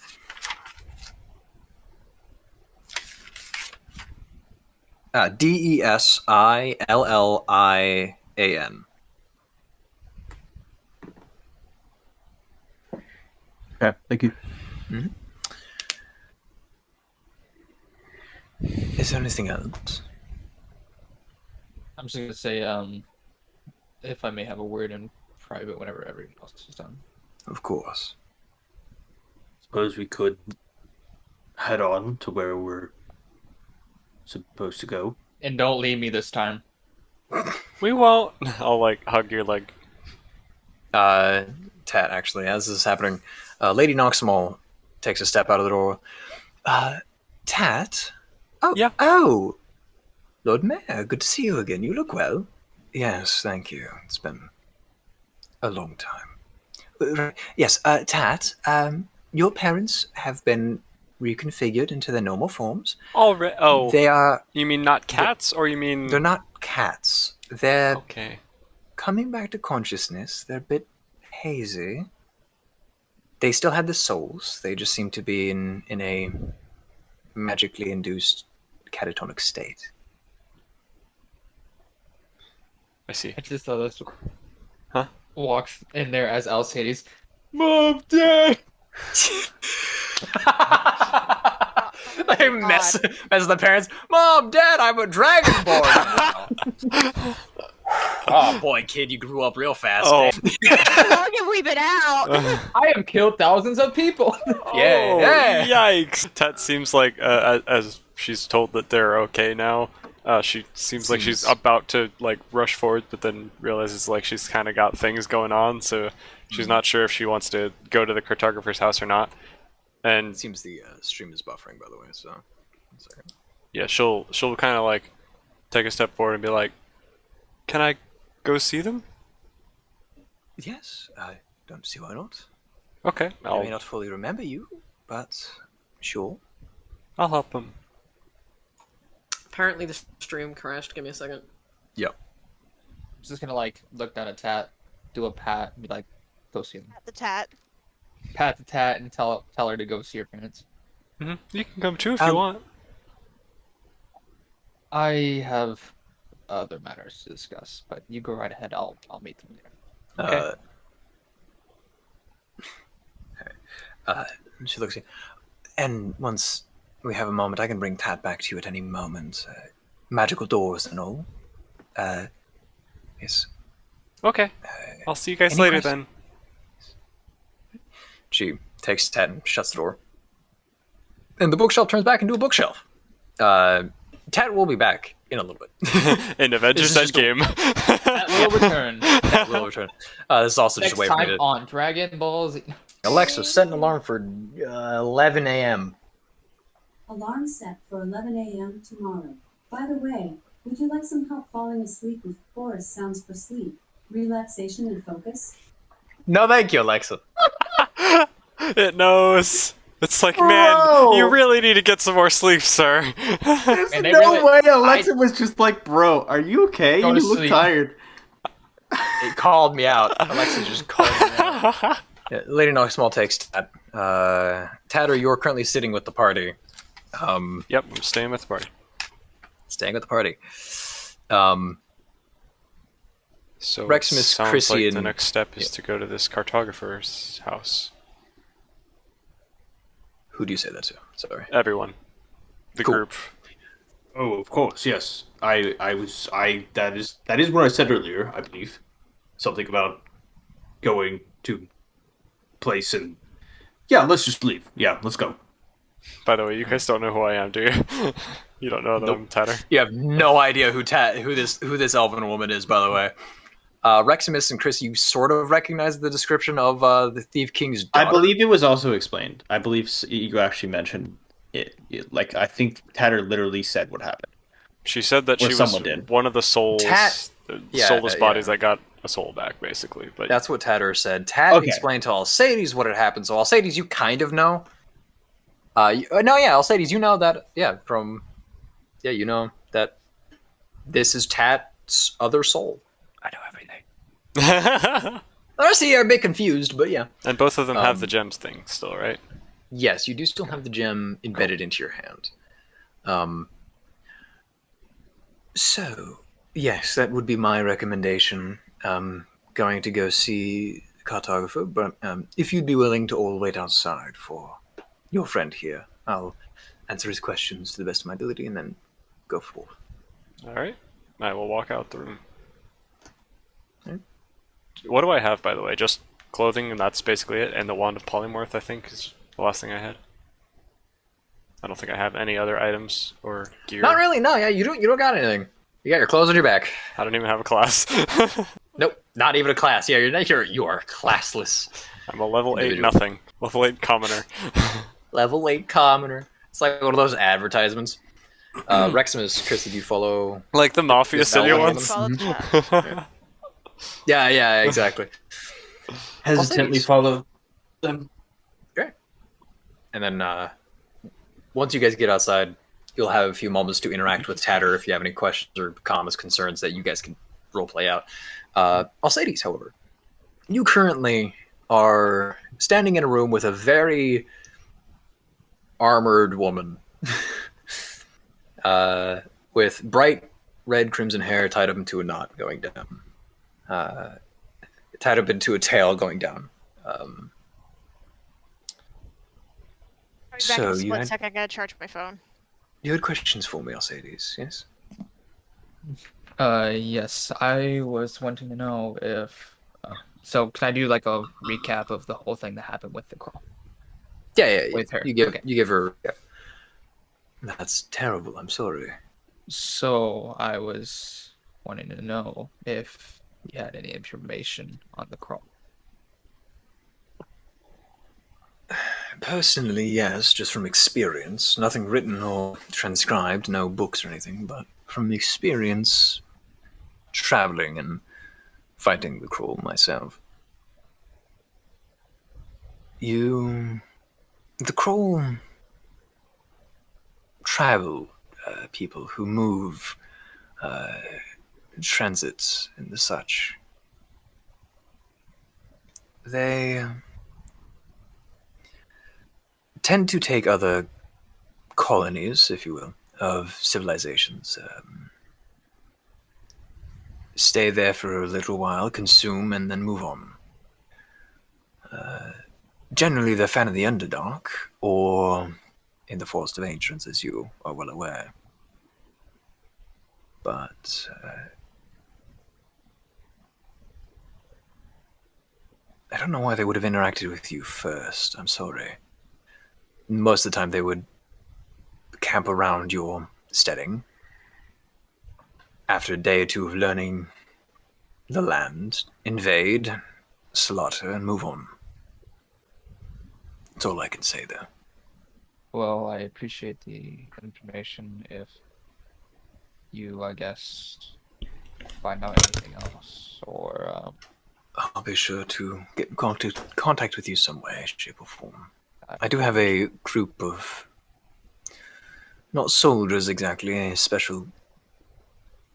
D-E-S-I-L-L-I-A-N. Okay, thank you. Is there anything else? I'm just gonna say, if I may have a word in private whenever everything else is done. Of course. Suppose we could head on to where we're supposed to go. And don't leave me this time. We won't. I'll hug your leg. Tat, actually, as this is happening, Lady Noxmal takes a step out of the door. Tat? Oh, Yeah. Oh! Lord Mayor, good to see you again. You look well. Yes, thank you. It's been a long time. Yes, Tat, your parents have been reconfigured into their normal forms. Already? Oh, They are... you mean not cats, or you mean? They're not cats. They're Okay. coming back to consciousness. They're a bit hazy. They still had the souls. They just seem to be in a magically induced catatonic state. I see. I just thought this Huh? walks in there as Alice Hades. Mom, Dad! They mess with the parents. Mom, Dad, I'm a dragonborn now. Oh boy, kid, you grew up real fast. Oh. How long have we been out? I have killed thousands of people. Yeah. Yikes! Tet seems like, as she's told that they're okay now, she seems like she's about to like rush forward, but then realizes like she's kind of got things going on, so she's not sure if she wants to go to the cartographer's house or not. And It seems the stream is buffering, by the way. So, 1 second. yeah, she'll kind of like take a step forward and be like, "Can I go see them?" Yes, I don't see why not. Okay, I may not fully remember you, but sure. I'll help them. Apparently the stream crashed. Give me a second. Yep. I'm just gonna like look down at Tat, do a pat, and be like, go see them. The tat. Pat the Tat and tell her to go see her parents. You can come too if you want. I have other matters to discuss, but you go right ahead. I'll meet them there. Okay. She looks at you. And once we have a moment, I can bring Tat back to you at any moment. Magical doors and all. Yes. Okay. I'll see you guys any later questions? then. She takes Tat and shuts the door. And the bookshelf turns back into a bookshelf. Tat will be back in a little bit. In Avengers This is just a- Endgame. That will return. Tat will return. This is also just Next a way for me time to... on Dragon Ball Z. Alexa, set an alarm for 11 a.m. Alarm set for 11 a.m. tomorrow. By the way, would you like some help falling asleep with forest sounds for sleep, relaxation, and focus? No, thank you, Alexa. It knows. It's like, Bro! man, you really need to get some more sleep, sir. There's And they no really- way Alexa was just like, bro, are you okay? Go You to look sleep. tired. It called me out. Alexa just called me out. Yeah, Lady Knock Small takes Tat. Tatter, you're currently sitting with the party. Yep, I'm staying with the party. Staying with the party. So Reximus, it sounds Chrissy, like the and- next step is to go to this cartographer's house. Who do you say that to? Sorry. Everyone. The Cool. group. Oh, of course, yes. That is what I said earlier, I believe. Something about going to place and yeah, let's just leave. Yeah, let's go. By the way, you guys don't know who I am, do you? You don't know that I'm Tatter? You have no idea who this elven woman is, by the way. Reximus and Chris, you sort of recognize the description of the Thief King's daughter. I believe it was also explained. I believe you actually mentioned it. Like, I think Tatter literally said what happened. She said that Or she was someone did. one of the souls, the Yeah, soulless bodies yeah. that got a soul back, basically. But That's what Tatter said. Tat Okay. explained to Alcides what had happened. So Alcides, you kind of know. Alcides, you know that. Yeah, you know that this is Tat's other soul. I know everything. Honestly, you're a bit confused, but yeah. and both of them have the gems thing still, right? Yes, you do still have the gem embedded into your hand. So, yes, that would be my recommendation. Going to go see the cartographer, but if you'd be willing to all wait outside for your friend here, I'll answer his questions to the best of my ability and then go forth. All right. I will walk out the room. Okay. What do I have, by the way? Just clothing, and that's basically it. And the wand of polymorph, I think, is the last thing I had. I don't think I have any other items or gear. Not really, no, yeah, you don't got anything. You got your clothes on your back. I don't even have a class. Nope, not even a class. Yeah, you are classless. I'm a level 8 Individual. nothing. Level 8 commoner. Level 8 commoner. It's like one of those advertisements. Reximus, Chris, did you follow? Like the Mafia Yes, City that one. ones. Follow the chat. Yeah, exactly. Hesitantly Alcides. follow them. And then once you guys get outside, you'll have a few moments to interact with Tatter if you have any questions or comments, concerns that you guys can roleplay out. Alcides, however, you currently are standing in a room with a very armored woman with bright red crimson hair tied up into a knot going down. Tied up into a tail going down. I'll be back So in a you split had- second. I gotta charge my phone. You had questions for me, Alcides, yes? Yes, I was wanting to know if. So, can I do like a recap of the whole thing that happened with the crawl Yeah. with her? You give Okay. her. Yeah. That's terrible. I'm sorry. So, I was wanting to know if you had any information on the crawl. Personally, yes, just from experience. Nothing written or transcribed, no books or anything, but from experience, traveling and fighting the crawl myself. The crawl travel people who move transits and the such. They tend to take other colonies, if you will, of civilizations, stay there for a little while, consume, and then move on. Generally, they're a fan of the Underdark, or in the Forest of Ancients, as you are well aware. But I don't know why they would have interacted with you first. I'm sorry. Most of the time, they would camp around your steading. After a day or two of learning the land, invade, slaughter, and move on. That's all I can say there. Well, I appreciate the information. If you, I guess, find out anything else, or I'll be sure to get in contact with you some way, shape, or form. I do have a group of, not soldiers exactly, a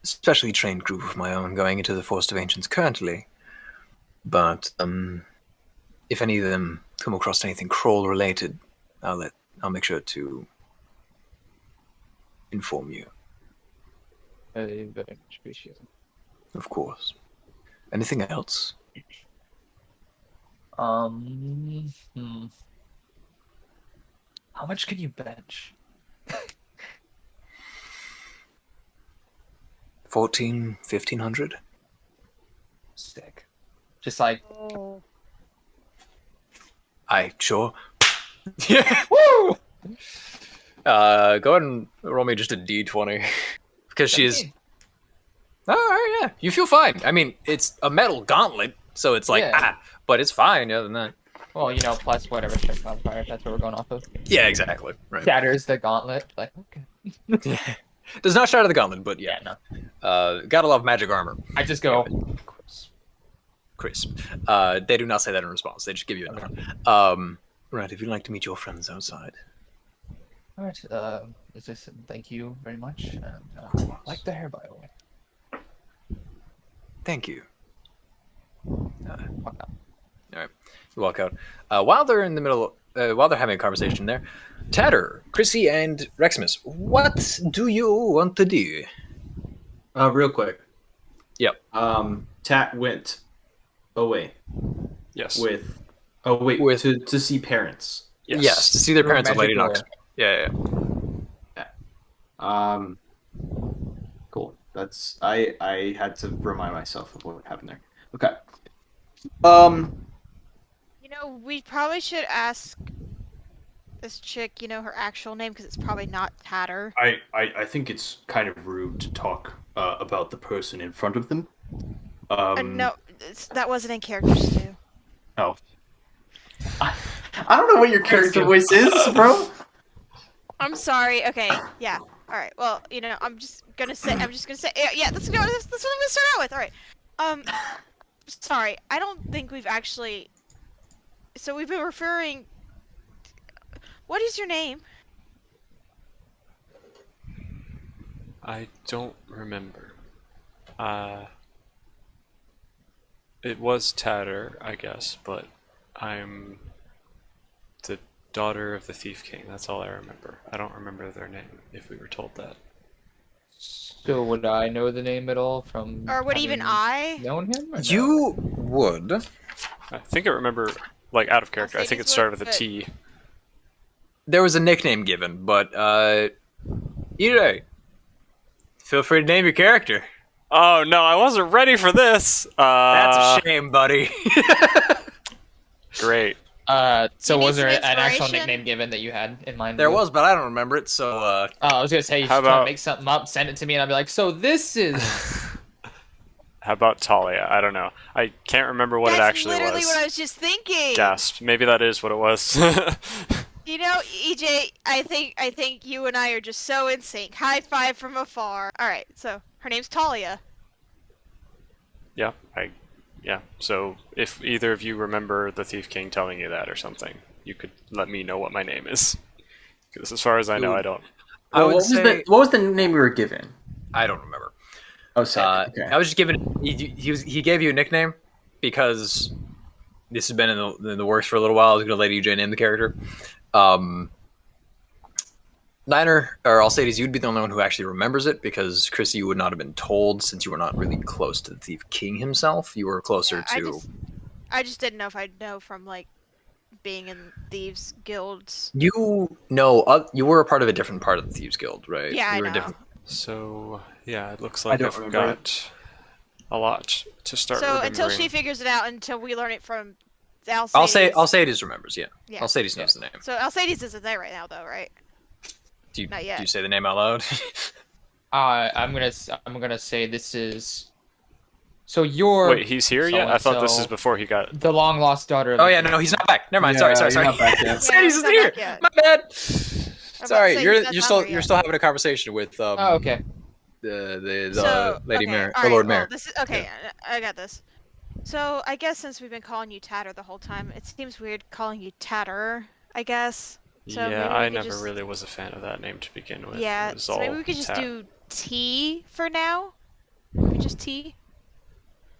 specially trained group of my own going into the Forest of Ancients currently. But if any of them come across anything crawl related, I'll make sure to inform you. very much appreciate it. Of course. Anything else? Hmm. How much can you bench? 1,500? Sick. Just like, Sure. Yeah. Woo! Go ahead and roll me just a d20. Because she is. 17. Oh, yeah. You feel fine. I mean, it's a metal gauntlet, so it's like, Yeah. but it's fine other than that. Well, plus whatever strength modifier, if that's what we're going off of. Yeah, exactly. Right. Shatters the gauntlet. Like, okay. Yeah. Does not shatter the gauntlet, but yeah. No. Gotta love magic armor. I just go. Crisp. They do not say that in response. They just give you a nod. Right, if you'd like to meet your friends outside. All right. As I said, thank you very much. And, like the hair, by the way. Thank you. Walk out. All right, you walk out. While they're in the middle, while they're having a conversation there, Tatter, Chrissy, and Reximus, what do you want to do? Real quick. Yep. Tat went away Yes. to see parents. Yes, to see their parents at Lady Magic Knox. Yeah. Cool. That's I had to remind myself of what happened there. Okay. We probably should ask this chick, her actual name, because it's probably not Tatter. I think it's kind of rude to talk about the person in front of them. No, that wasn't in character, Stu. Oh. I don't know what your character voice is, bro. I'm sorry. Okay, yeah. All right. Well, I'm just gonna say. Yeah. That's what I'm gonna start out with. All right. Sorry. I don't think we've actually. So we've been referring. What is your name? I don't remember. It was Tatter, I guess, but I'm the daughter of the Thief King. That's all I remember. I don't remember their name, if we were told that. So would I know the name at all from? Or would even I? Known him? Or no? You would. I think I remember, out of character, I think it started with a T. There was a nickname given, but either way, feel free to name your character. Oh no, I wasn't ready for this. That's a shame, buddy. Great. So You need was there some an actual inspiration? nickname given that you had in mind? There Lou? was, but I don't remember it. So Oh, I was gonna say you How should try to about- make something up, send it to me, and I'd be like, so this is. How about Talia? I don't know. I can't remember what That's it actually literally was. what I was just thinking. Gasp. Maybe that is what it was. You know, EJ, I think you and I are just so in sync. High five from afar. All right, so her name's Talia. Yeah. So if either of you remember the Thief King telling you that or something, you could let me know what my name is. Because as far as I know, I don't. I would what, was say what was the name we were given? I don't remember. Oh, sick. Okay. I was just giving. He gave you a nickname because this has been in the works for a little while. I was going to let EJ name the character. Niner, or Alcides, you'd be the only one who actually remembers it because Chrissy, you would not have been told since you were not really close to the Thief King himself. You were closer Yeah, to. I just didn't know if I'd know from like being in thieves guilds. You know, you were a part of a different part of the Thieves Guild, right? Yeah, you I were know. So yeah, it looks I like don't I've remember got a lot to start So remembering. until she figures it out, until we learn it from Alcides. Alcides remembers, yeah. Yeah. Alcides knows the name. So Alcides isn't there right now, though, right? Do you, Not yet. do you say the name out loud? I'm gonna say this is. So you're Wait, he's here yet? I thought this so-and-so, is before he got. the long lost daughter. Of Oh the yeah, king. no, he's not back. Never mind. Yeah, sorry. you're not back yet. Alcides he's is not here. back yet. My bad. I'm about Sorry, to say you're he's not you're down still there you're yet. still having a conversation with Oh, okay. the So, Lady okay, Mayor, all the right, Lord well, Mayor. This is, okay, I got this. So I guess since we've been calling you Tatter the whole time, it seems weird calling you Tatter. I guess. So maybe Yeah, we I could never just- really was a fan of that name to begin with. Yeah, It was so maybe all we could just tat. do T for now. Maybe just T.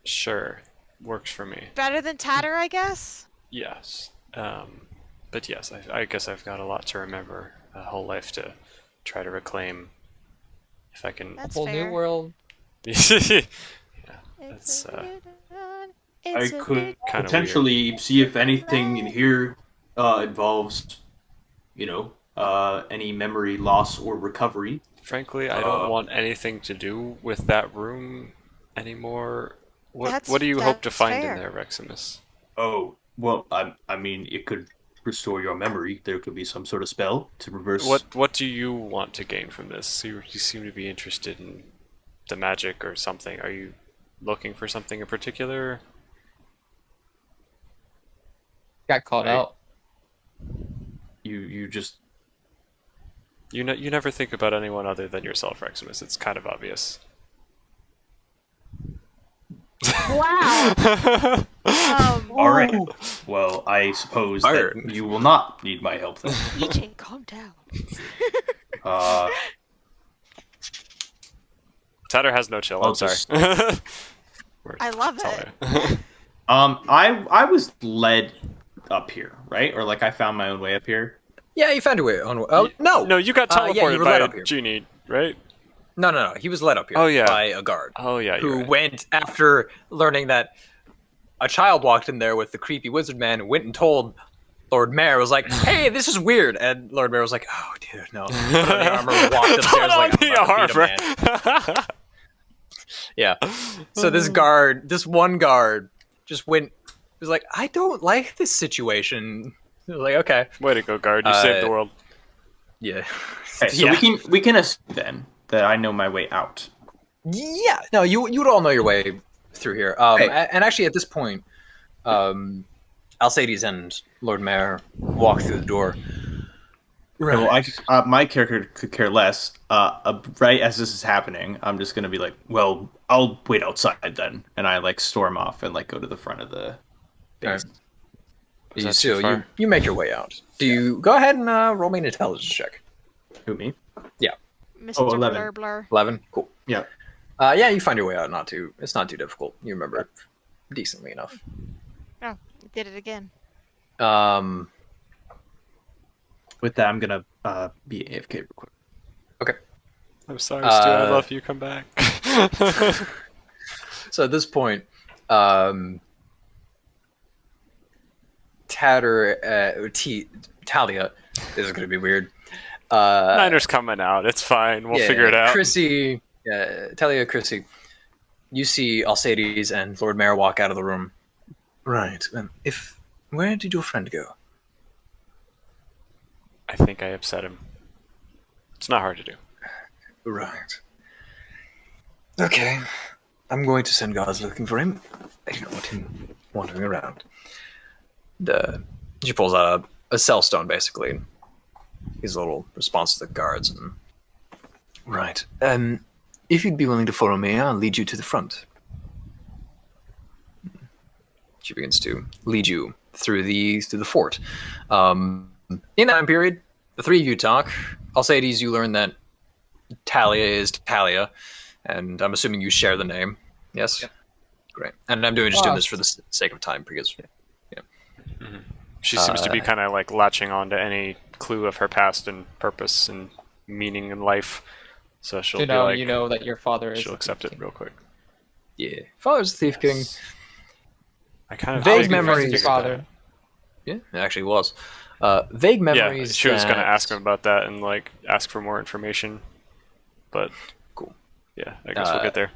Sure, works for me. Better than Tatter, I guess. Yes. But yes, I guess I've got a lot to remember, a whole life to try to reclaim. If I can. That's Whole fair. new world. It's That's, a good one. I It's a could good Kinda potentially see if anything in here involves, any memory loss or recovery. Frankly, I don't want anything to do with that room anymore. That's- What do you hope to that's find fair. in there, Reximus? Oh, well, I mean, it could restore your memory. There could be some sort of spell to reverse. What do you want to gain from this? You seem to be interested in the magic or something. Are you looking for something in particular? Got called Right. out. You just You never think about anyone other than yourself, Reximus. It's kind of obvious. Wow. all right. Well, I suppose that Iron. you will not need my help then. EJ, calm down. Uh, Tatter has no chill. I'll I'm sorry. just- I love it. Talia. I was led up here, right? Or like I found my own way up here. Yeah, you found your way on. Oh no, No, you got yeah, you teleported were led up by here. a genie, right? No. He was led up here. Oh, yeah. by a guard Oh yeah, you're who right. went after learning that a child walked in there with the creepy wizard man. Went and told Lord Mayor, was like, "Hey, this is weird," and Lord Mayor was like, "Oh, dude, no." Put on the armor, walked upstairs Put on like, the "I'm about to beat a armor. man." Yeah. So this one guard, just went. Was like, "I don't like this situation." He was like, "Okay, Way to go, guard! You saved the world. yeah, Okay, so yeah." we can assume then that I know my way out. Yeah, no, you would all know your way through here. Hey. And actually, at this point, Alcides and Lord Mayor walk through the door. Well, my character could care less. Right as this is happening, I'm just gonna be like, "Well, I'll wait outside then," and I like storm off and like go to the front of the base. Is You, that so too far? you make your way out. Do you go ahead and roll me an intelligence check? Who me? Mr. 11. Blur Blur. 11. Cool. Yeah. Yeah, you find your way out. It's not too difficult. You remember it decently enough. Oh, you did it again. With that, I'm gonna be AFK real quick. Okay. I'm sorry, Stu. I Uh, love you. Come back. So at this point, Talia, this is going to be weird. Niner's coming out. It's fine. We'll figure it out. Chrissy, Talia, Chrissy, you see Alcides and Lord Mayor walk out of the room. Right. Where did your friend go? I think I upset him. It's not hard to do. Right. Okay. I'm going to send guards looking for him. I don't want him wandering around. She pulls out a cell stone, basically. His little response to the guards. Right. If you'd be willing to follow me, I'll lead you to the front. She begins to lead you through the fort. In that time period, the three of you talk. Alcides, you learn that Talia is Talia, and I'm assuming you share the name. Yes? Yeah. Great. And I'm doing this for the sake of time, because... Mm-hmm. She seems to be kind of like latching on to any clue of her past and purpose and meaning in life. So she'll be like... You know that your father is... She'll accept it real quick. Yeah. Father's the Thief King. I kind of... Vague memories. Your father. Yeah, it actually was. Vague memories. Yeah, she was going to ask him about that and like ask for more information. But... Cool. Yeah, I guess we'll get there.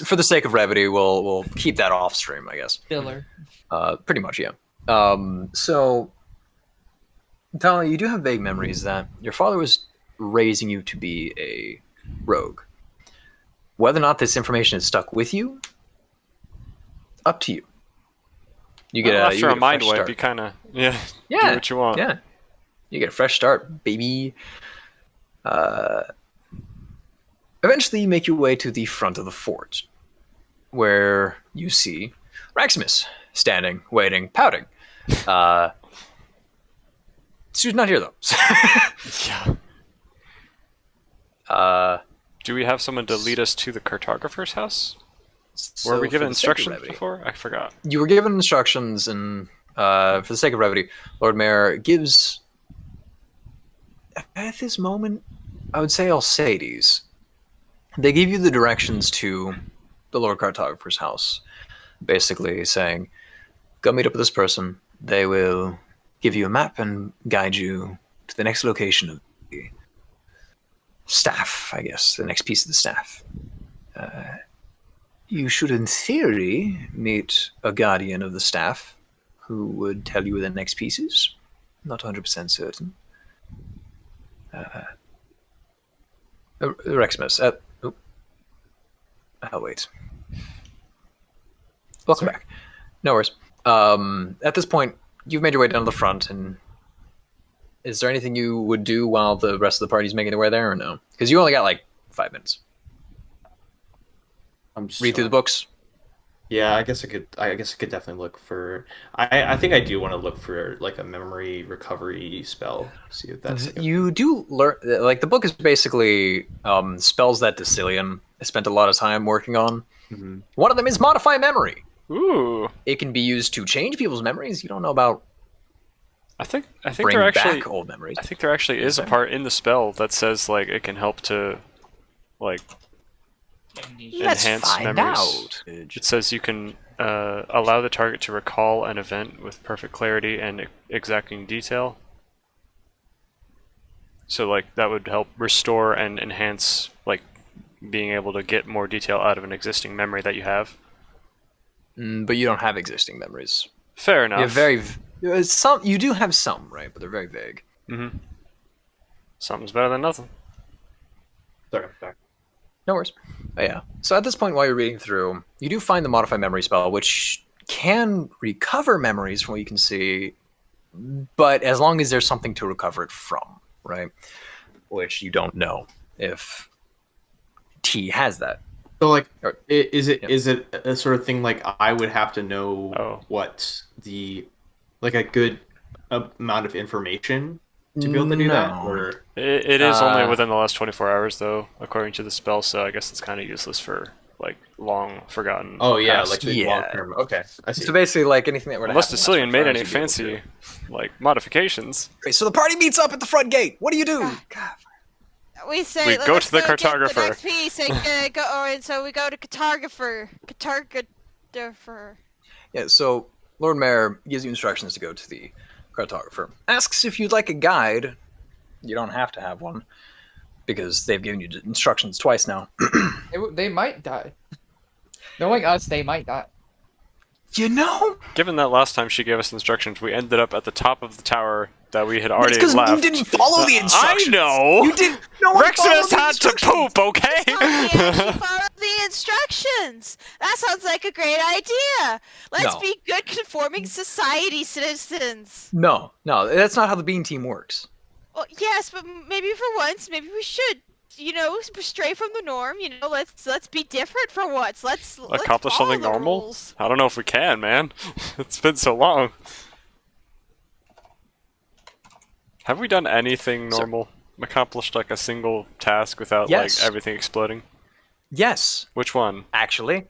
For the sake of brevity, we'll keep that off stream, I guess. Filler. Pretty much, yeah. So, Talia, you do have vague memories that your father was raising you to be a rogue. Whether or not this information is stuck with you, up to you. You get after a mind fresh wipe, start. you kind of do what you want. Yeah, you get a fresh start, baby. Eventually, you make your way to the front of the fort, where you see Raximus standing, waiting, pouting. She's not here though. Yeah. Do we have someone to lead us to the cartographer's house? Were we given instructions before? I forgot. You were given instructions, and for the sake of brevity, Lord Mayor gives, at this moment, I would say Alcides. They give you the directions to the Lord Cartographer's house, basically saying, go meet up with this person. They will give you a map and guide you to the next location of the staff, I guess, the next piece of the staff. You should, in theory, meet a guardian of the staff who would tell you where the next piece is. Not 100% certain. Reximus. I'll wait. Welcome back. No worries. At this point, you've made your way down to the front, and is there anything you would do while the rest of the party's making their way there, or no? Because you only got like 5 minutes. Read through the books. Yeah, I guess I could definitely look for. I think I do want to look for like a memory recovery spell. See if that's. You do learn. Like the book is basically spells that Decilian spent a lot of time working on. Mm-hmm. One of them is modify memory. Ooh. It can be used to change people's memories. You don't know about. I think bring there actually back old memories. I think there actually is a part in the spell that says like it can help to like enhance memories. It says you can allow the target to recall an event with perfect clarity and exacting detail. So like that would help restore and enhance like being able to get more detail out of an existing memory that you have. But you don't have existing memories. Fair enough. You do have some, right? But they're very vague. Mm-hmm. Something's better than nothing. Sorry. No worries. Yeah. So at this point, while you're reading through, you do find the modify memory spell, which can recover memories from what you can see, but as long as there's something to recover it from, right? Which you don't know if T has that. So like, is it a sort of thing like I would have to know what the like a good amount of information to be able to do that? Or it is only within the last 24 hours, though, according to the spell. So I guess it's kind of useless for like long forgotten. Oh yeah, past. like long term. Okay, I see. So basically, like anything that were unless Decilian made any fancy like modifications. Okay, so the party meets up at the front gate. What do you do? God. We say we go to the get cartographer. The next piece and so we go to cartographer. Yeah. So Lord Mayor gives you instructions to go to the cartographer. Asks if you'd like a guide. You don't have to have one because they've given you instructions twice now. They might die. Knowing us, they might die. You know, Given that last time she gave us instructions, we ended up at the top of the tower that we had already because left. you didn't follow the instructions. I know. You didn't. No one followed Reximus the had to instructions. poop. Okay. He actually followed the instructions. That sounds like a great idea. Let's No. be good conforming society citizens. No, that's not how the bean team works. Well, yes, but maybe for once, maybe we should, stray from the norm. Let's be different for once. Let's Accomplish follow something the normal? rules. I don't know if we can, man. It's been so long. Have we done anything normal? Accomplished like a single task without Yes. like everything exploding? Yes, Which one? actually,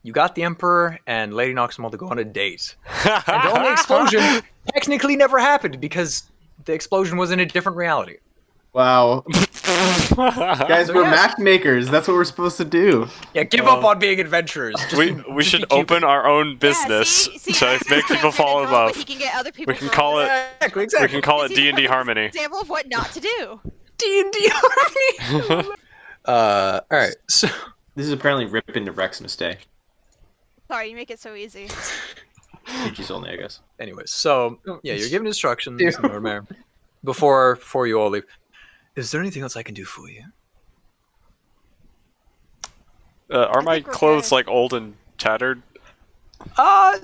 you got the Emperor and Lady Noxmal to go on a date, and the only explosion technically never happened because the explosion was in a different reality. Wow. Guys, we're matchmakers. That's what we're supposed to do. Yeah, give up on being adventurers. Just we be- we just should be Cupid. open our own business Yeah, see, to Alex make can't people get fall a in girl, but love. He can get other people We can girls. call it. Exactly, We exactly. can call it He's a D&D perfect Harmony. Example of what not to do. D&D Harmony. All right. So This is apparently Rip into Reximus Day. Sorry, you make it so easy. PG's only, I guess. anyways, so yeah, you're given instructions, Dude. Lord Mayor, before you all leave. Is there anything else I can do for you? Are my think we're clothes good. like old and tattered? They're Uh,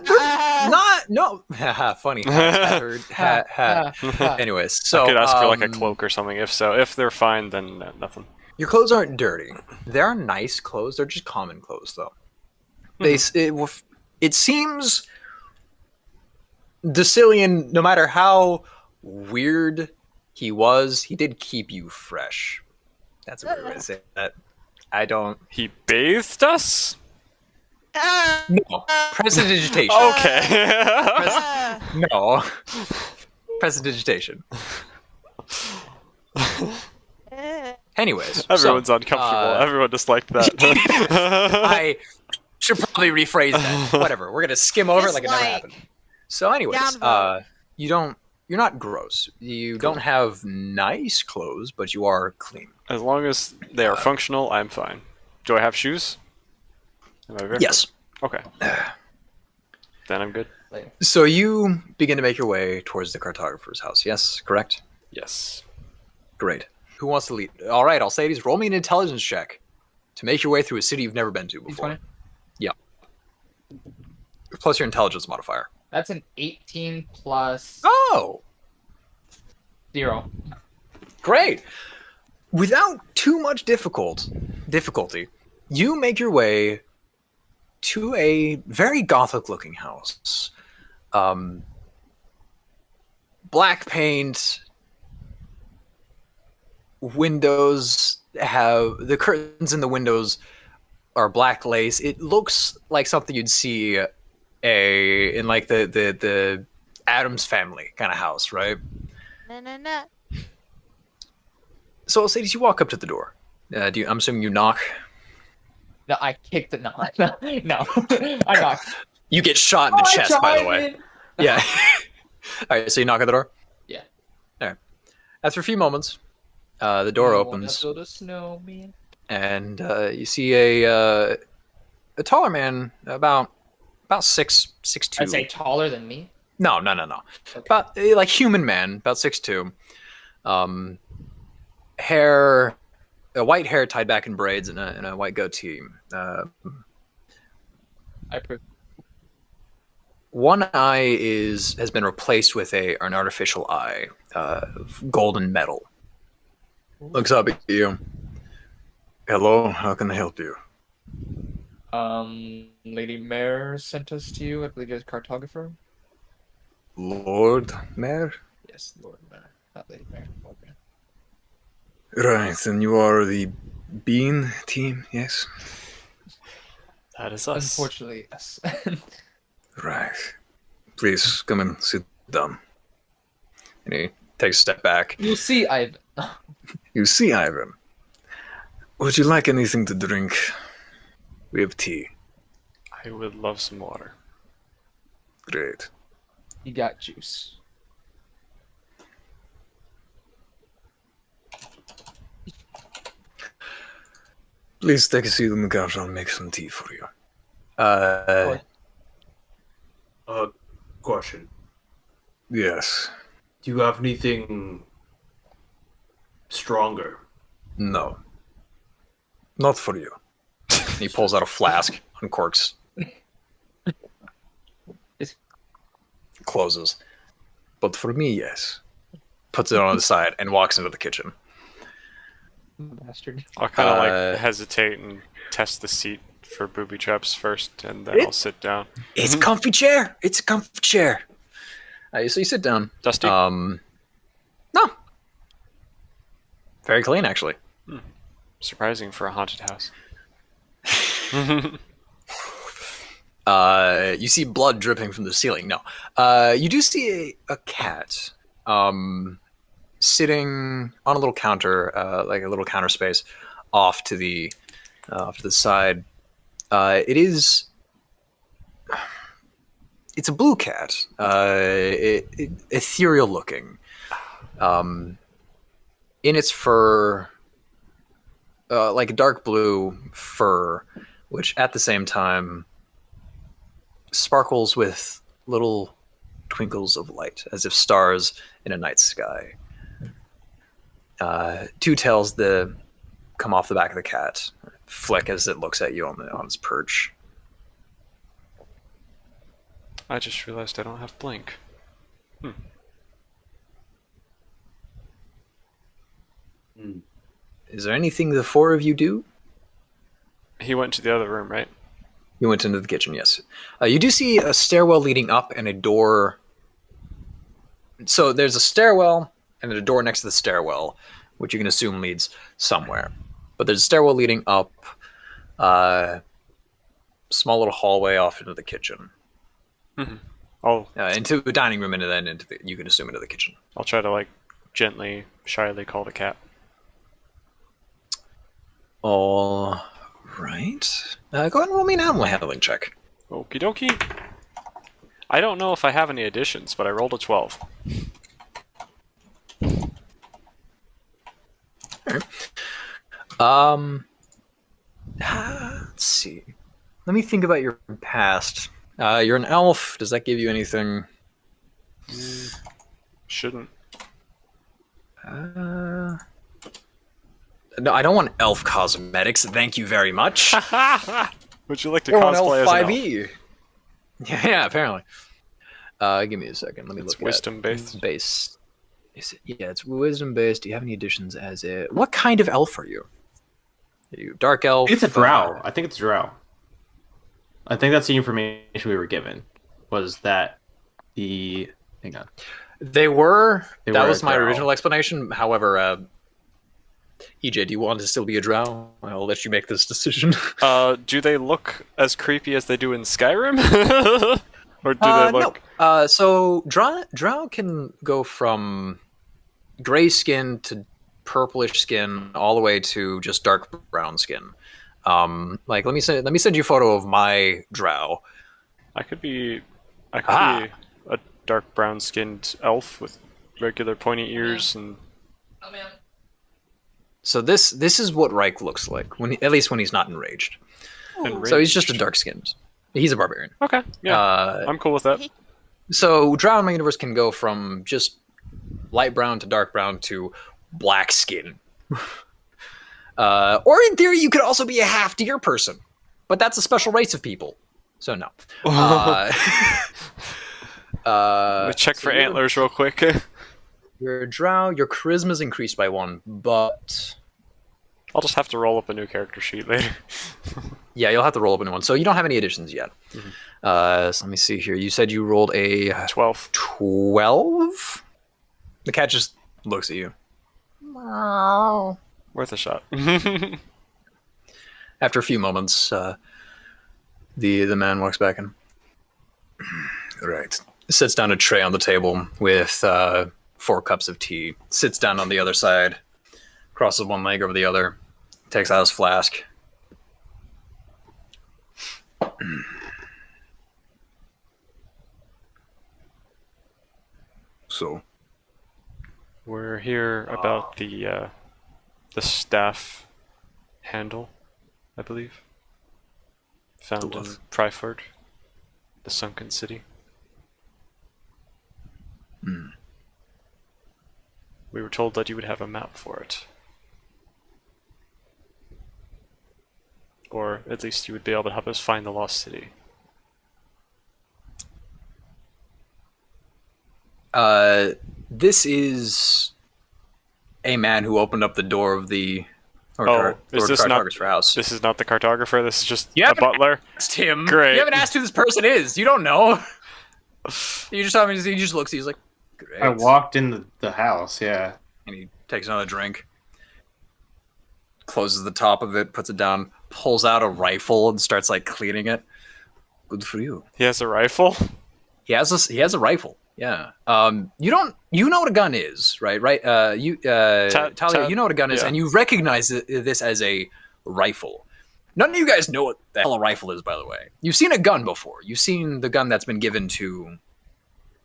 not. No. Haha, funny. Tattered. Ha, ha. Anyways, so I could ask for like a um, cloak or something. If so, if they're fine, then nothing. Your clothes aren't dirty. They're nice clothes. They're just common clothes, though. It seems Decilian, no matter how weird he was, he did keep you fresh. That's a weird way to say that. I don't. He bathed us. No. Prestidigitation. Okay. No. Prestidigitation. Anyways, Everyone's so, uncomfortable. Everyone disliked that. I should probably rephrase that. Whatever. We're gonna skim over it like it never happened. So, anyways, Downvote. you're not gross. You don't have nice clothes, but you are clean. As long as they are functional, I'm fine. Do I have shoes? Am I barefoot? Yes. Okay. Then I'm good. So you begin to make your way towards the cartographer's house. Yes, correct. Yes. Great. Who wants to lead? All right, I'll say these. Roll me an intelligence check to make your way through a city you've never been to before. D20? Yeah. Plus your intelligence modifier. That's an 18 plus Oh, 0. great. Without too much difficulty, you make your way to a very gothic-looking house. Black paint. Windows have the curtains in the windows are black lace. It looks like something you'd see in like the Addams Family kind of house, right? No. So I'll say, as you walk up to the door, I'm assuming you knock. No, I kicked it. No, no, I knocked. You get shot in the chest, by the way. Yeah. All right, so you knock at the door. Yeah. All right. After a few moments, the door opens, Build a snowman. and you see a taller man, about 6'2". I'd say taller than me. No. Okay. About like human man, about 6'2". Hair, white hair tied back in braids, and a white goatee. I approve. One eye has been replaced with an artificial eye, of golden metal. Looks up at you. Hello, how can I help you? Lady Mare sent us to you. I believe as cartographer. Lord Mayor? Yes, Lord Mare, not Lady Mare. Lord Mare. Right, and you are the Bean team, yes? That is us. Unfortunately, yes. Right. Please come and sit down. And he takes a step back. You'll see, I've. You see, Ivan. Would you like anything to drink? We have tea. I would love some water. Great. You got juice. Please take a seat on the couch. I'll make some tea for you. Uh, Question. yes. Do you have anything stronger? No. Not for you. He pulls out a flask, uncorks, closes. But for me, yes. Puts it on the side and walks into the kitchen. Bastard. I'll kind of like hesitate and test the seat for booby traps first, and then I'll sit down. It's a comfy chair. It's a comfy chair. So you sit down. Dusty? No. Very clean, actually. Surprising for a haunted house. You see blood dripping from the ceiling. No. You do see a cat sitting on a little counter, like a little counter space, off to the side. It's a blue cat, ethereal looking. In its fur, like a dark blue fur, which at the same time sparkles with little twinkles of light, as if stars in a night sky. Two tails that come off the back of the cat flick as it looks at you on its perch. I just realized I don't have blink. Is there anything the four of you do? He went to the other room, right? You went into the kitchen, yes. You do see a stairwell leading up and a door. So there's a stairwell and then a door next to the stairwell, which you can assume leads somewhere. But there's a stairwell leading up, small little hallway off into the kitchen. I'll Into the dining room and then you can assume into the kitchen. try to like gently, shyly call the cat. All right. Go ahead and roll me an animal handling check. Okie dokie. I don't know if I have any additions, but I rolled a 12. Let's see. Let me think about your past. You're an elf. Does that give you anything? Shouldn't. No, I don't want elf cosmetics. Thank you very much. Would you like to I want cosplay elf as an elf? 5e. Yeah, apparently. Give me a second. Let me It's look wisdom at based. base. Is it? Yeah, it's wisdom based. Do you have any additions as a? What kind of elf are you? Are you dark elf? It's a drow. I think it's drow. I think that's the information we were given. Was that the... Hang on. They were. They That were was a my drow. original explanation. However, EJ, do you want to still be a drow? I'll let you make this decision. Do they look as creepy as they do in Skyrim? Or do they look... No. So drow can go from gray skin to purplish skin all the way to just dark brown skin. Like let me send you a photo of my drow. I could be a dark brown skinned elf with regular pointy ears and Oh man. So this is what Reich looks like at least when he's not enraged. So he's just a dark skinned. He's a barbarian. Okay, yeah, I'm cool with that. So drow in my universe can go from just light brown to dark brown to black skin. Or in theory, you could also be a half deer person, but that's a special race of people. So no. Let's check for antlers real quick. You're a drow. Your charisma's increased by 1, but I'll just have to roll up a new character sheet later. yeah, you'll have to roll up a new one. So you don't have any additions yet. So let me see here. You said you rolled a 12. 12. The cat just looks at you. Worth a shot. After a few moments, the man walks back in. Right. Sits down a tray on the table with 4 cups of tea. Sits down on the other side. Crosses one leg over the other. Takes out his flask. So, We're here about the staff handle, I believe. Found in Pryford, the sunken city. We were told that you would have a map for it. Or at least you would be able to help us find the lost city. This is a man who opened up the door of the Is this not cartographer's house. This is not the cartographer. This is just You a haven't butler. asked him. Great. You haven't asked who this person is. You don't know. You just tell me. He just looks. He's like, great. I walked in the house, yeah. And he takes another drink, closes the top of it, puts it down, pulls out a rifle, and starts like cleaning it. Good for you. He has a rifle. He has a rifle. Yeah. You know what a gun is, right? Right. Talia, you know what a gun is, yeah. and you recognize this as a rifle. None of you guys know what the hell a rifle is, by the way. You've seen a gun before. You've seen the gun that's been given to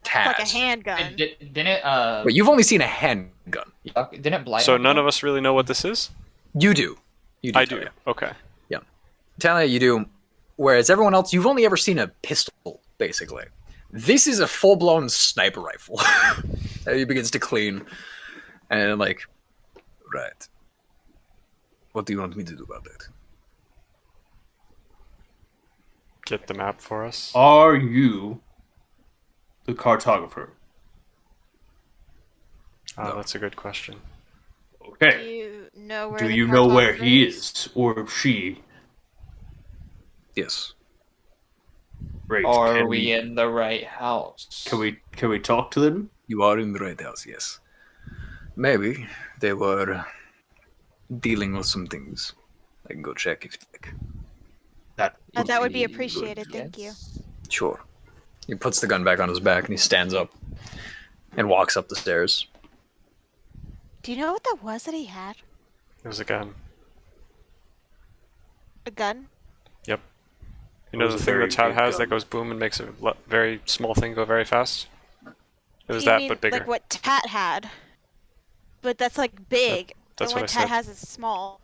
Taz. It's like a handgun. Didn't it? But you've only seen a handgun. Didn't it blight? So none of us really know what this is. You do. I do. Talia. Okay. Yeah. Talia, you do. Whereas everyone else, you've only ever seen a pistol, basically. This is a full-blown sniper rifle. He begins to clean. And like, right. What do you want me to do about that? Get the map for us. Are you the cartographer? Oh, that's a good question. Do Okay. you know where? Do the you know where cartographer he is or she? Yes. Great. Are Can we in the right house? Can we talk to them? You are in the right house, yes. Maybe they were dealing with some things. I can go check if you like. That would be appreciated. Thank you. Yes. Sure. He puts the gun back on his back and he stands up and walks up the stairs. Do you know what that was that he had? It was a gun. A gun? Yep. You It know was the a thing very that Tad big has gun. that goes boom and makes a very small thing go very fast? It was You that, mean, but bigger. Like what Tat had. But that's like big. That's and what what I Tat said. has is small.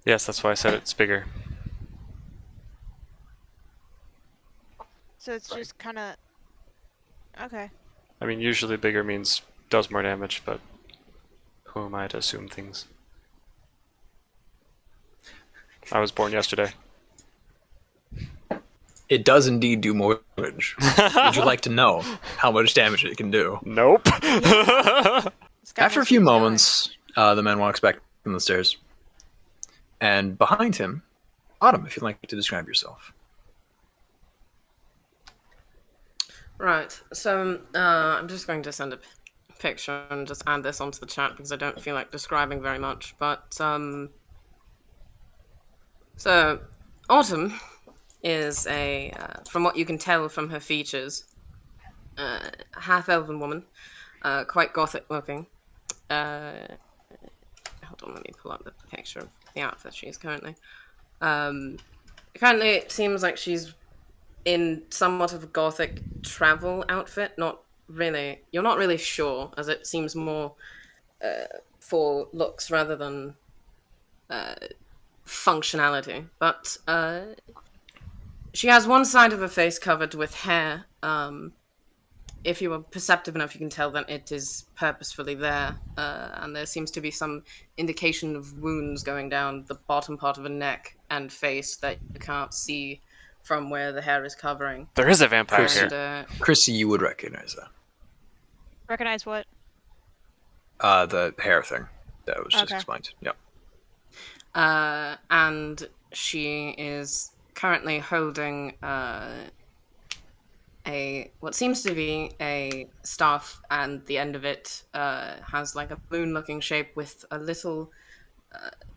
Yes, that's why I said it's bigger. So it's just kind of. Okay. I mean, usually bigger means does more damage, but who am I to assume things? I was born yesterday. It does indeed do more damage. Would you like to know how much damage it can do? Nope. This guy After a knows few what he's doing. moments, the man walks back from the stairs. And behind him, Autumn, if you'd like to describe yourself. Right. So I'm just going to send a picture and just add this onto the chat because I don't feel like describing very much. But so Autumn is a, from what you can tell from her features, half-elven woman, quite gothic looking. Hold on, let me pull up the picture of the outfit she's currently. Currently, it seems like she's in somewhat of a gothic travel outfit. Not really. You're not really sure, as it seems more for looks rather than functionality. But she has one side of her face covered with hair. If you are perceptive enough, you can tell that it is purposefully there. And there seems to be some indication of wounds going down the bottom part of her neck and face that you can't see from where the hair is covering. There is a vampire And, here. Chrissy, you would recognize that. Recognize what? The hair thing that was just Okay. explained. Yeah. And she is currently holding what seems to be a staff, and the end of it has like a moon-looking shape with a little.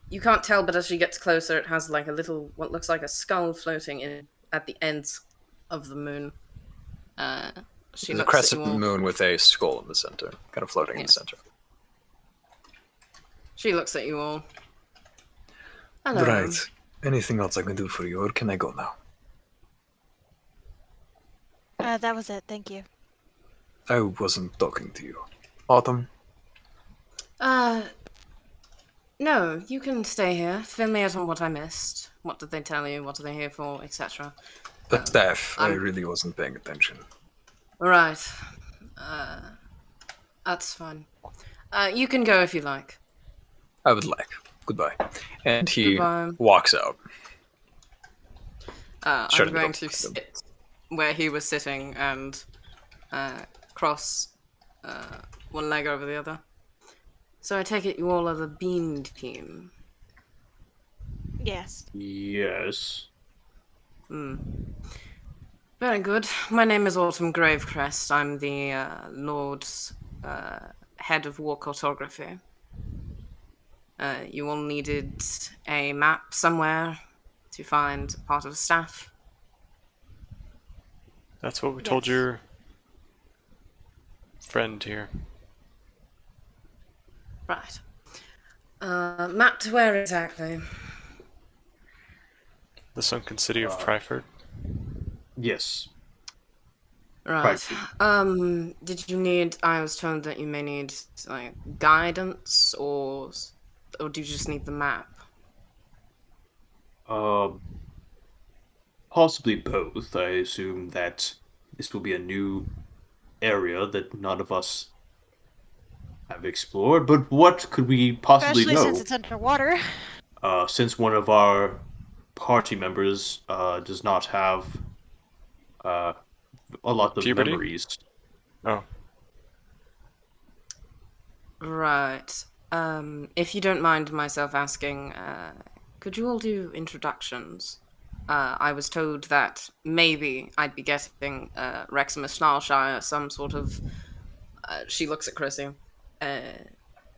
You can't tell, but as she gets closer, it has like a little, what looks like a skull floating in at the ends of the moon. She There's a looks at crescent you all. moon with a skull in the center, kind of floating in the Yes. center. She looks at you all. Hello. Right. Anything else I can do for you, or can I go now? That was it. Thank you. I wasn't talking to you. Autumn? No, you can stay here. Fill me out on what I missed. What did they tell you? What are they here for, etc. The staff. I I'm- really wasn't paying attention. Right. That's fine. You can go if you like. I would like. Goodbye. And he Goodbye. walks out. I'm Shut the going door to behind him. sit where he was sitting and cross one leg over the other. So I take it you all are the bean team. Yes. Yes. Very good. My name is Autumn Gravecrest. I'm the Lord's head of war cartography. You all needed a map somewhere to find part of the staff. That's what we told Yes. your friend here. Right. Map to where exactly? The sunken city of Pryford. Yes. Right. Right. Did you need? I was told that you may need like guidance, or do you just need the map? Possibly both. I assume that this will be a new area that none of us have explored. But what could we possibly Especially know? since it's underwater. Since one of our party members does not have a lot of Puberty? memories. Oh. Right. If you don't mind myself asking, could you all do introductions? I was told that maybe I'd be getting Reximus Snarlshire, some sort of. She looks at Chrissy.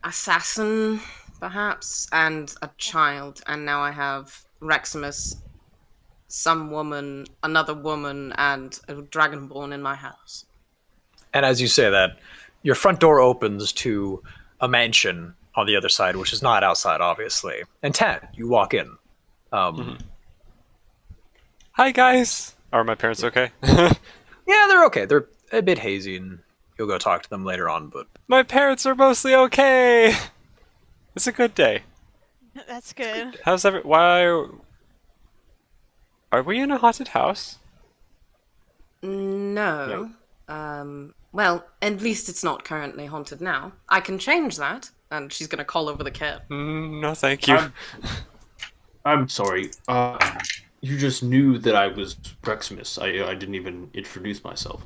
Assassin, perhaps, and a child. And now I have Reximus, some woman, another woman, and a dragonborn in my house. And as you say that, your front door opens to a mansion on the other side, which is not outside, obviously. And Tad, you walk in. Hi, guys! Are my parents okay? Yeah, they're okay. They're a bit hazy, and you'll go talk to them later on, but My parents are mostly okay! It's a good day. That's good. How's why are we in a haunted house? No. Well, at least it's not currently haunted now. I can change that. And she's gonna call over the cat. No, thank you. I'm sorry. You just knew that I was Reximus. I didn't even introduce myself.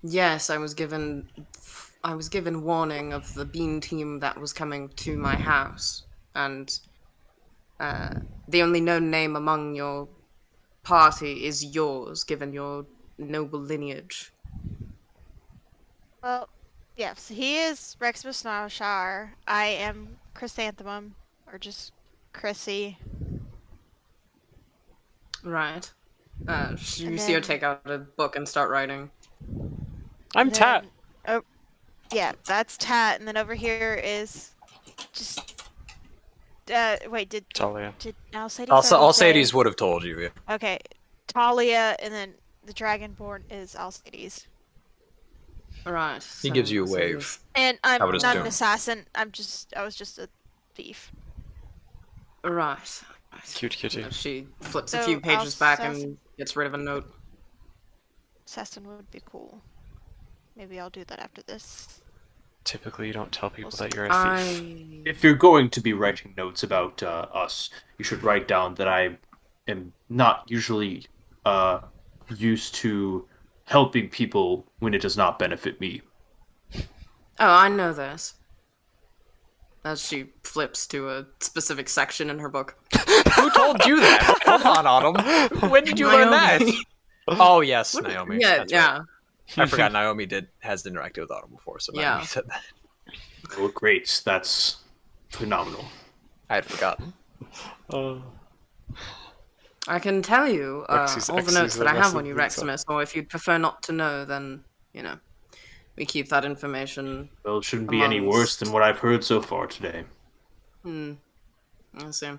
Yes, I was given warning of the bean team that was coming to my house, and the only known name among your party is yours, given your noble lineage. Well, yes, he is Reximus Snarlshire. I am Chrysanthemum, or just Chrissy. Right. You And see her then- take out a book and start writing. I'm And Tat. then- Oh, yeah, that's Tat, and then over here is just. Wait, did Talia. Alcides? also already say- Alcides would have told you. Yeah. Okay, Talia, and then the Dragonborn is Alcides. Right. He gives you a wave. And I'm I would not an assume. assassin. I was just a thief. Right. Cute kitty. She flips a So, few pages back assassin- and gets rid of a note. Assassin would be cool. Maybe I'll do that after this. Typically, you don't tell people that you're a thief. If you're going to be writing notes about us, you should write down that I am not usually used to helping people when it does not benefit me. Oh, I know this. As she flips to a specific section in her book. Who told you that? Hold on, Autumn. When did you learn that? Naomi. Oh yes, Naomi. Yeah, That's yeah. right. I forgot Naomi has interacted with Autumn before, so Naomi Yeah. said that. Oh, great. That's phenomenal. I had forgotten. I can tell you Rexy's all the X's notes that are I have massive on you, boots up. Reximus, or if you'd prefer not to know, then, we keep that information. Well, it shouldn't be any worse than what I've heard so far today. I see.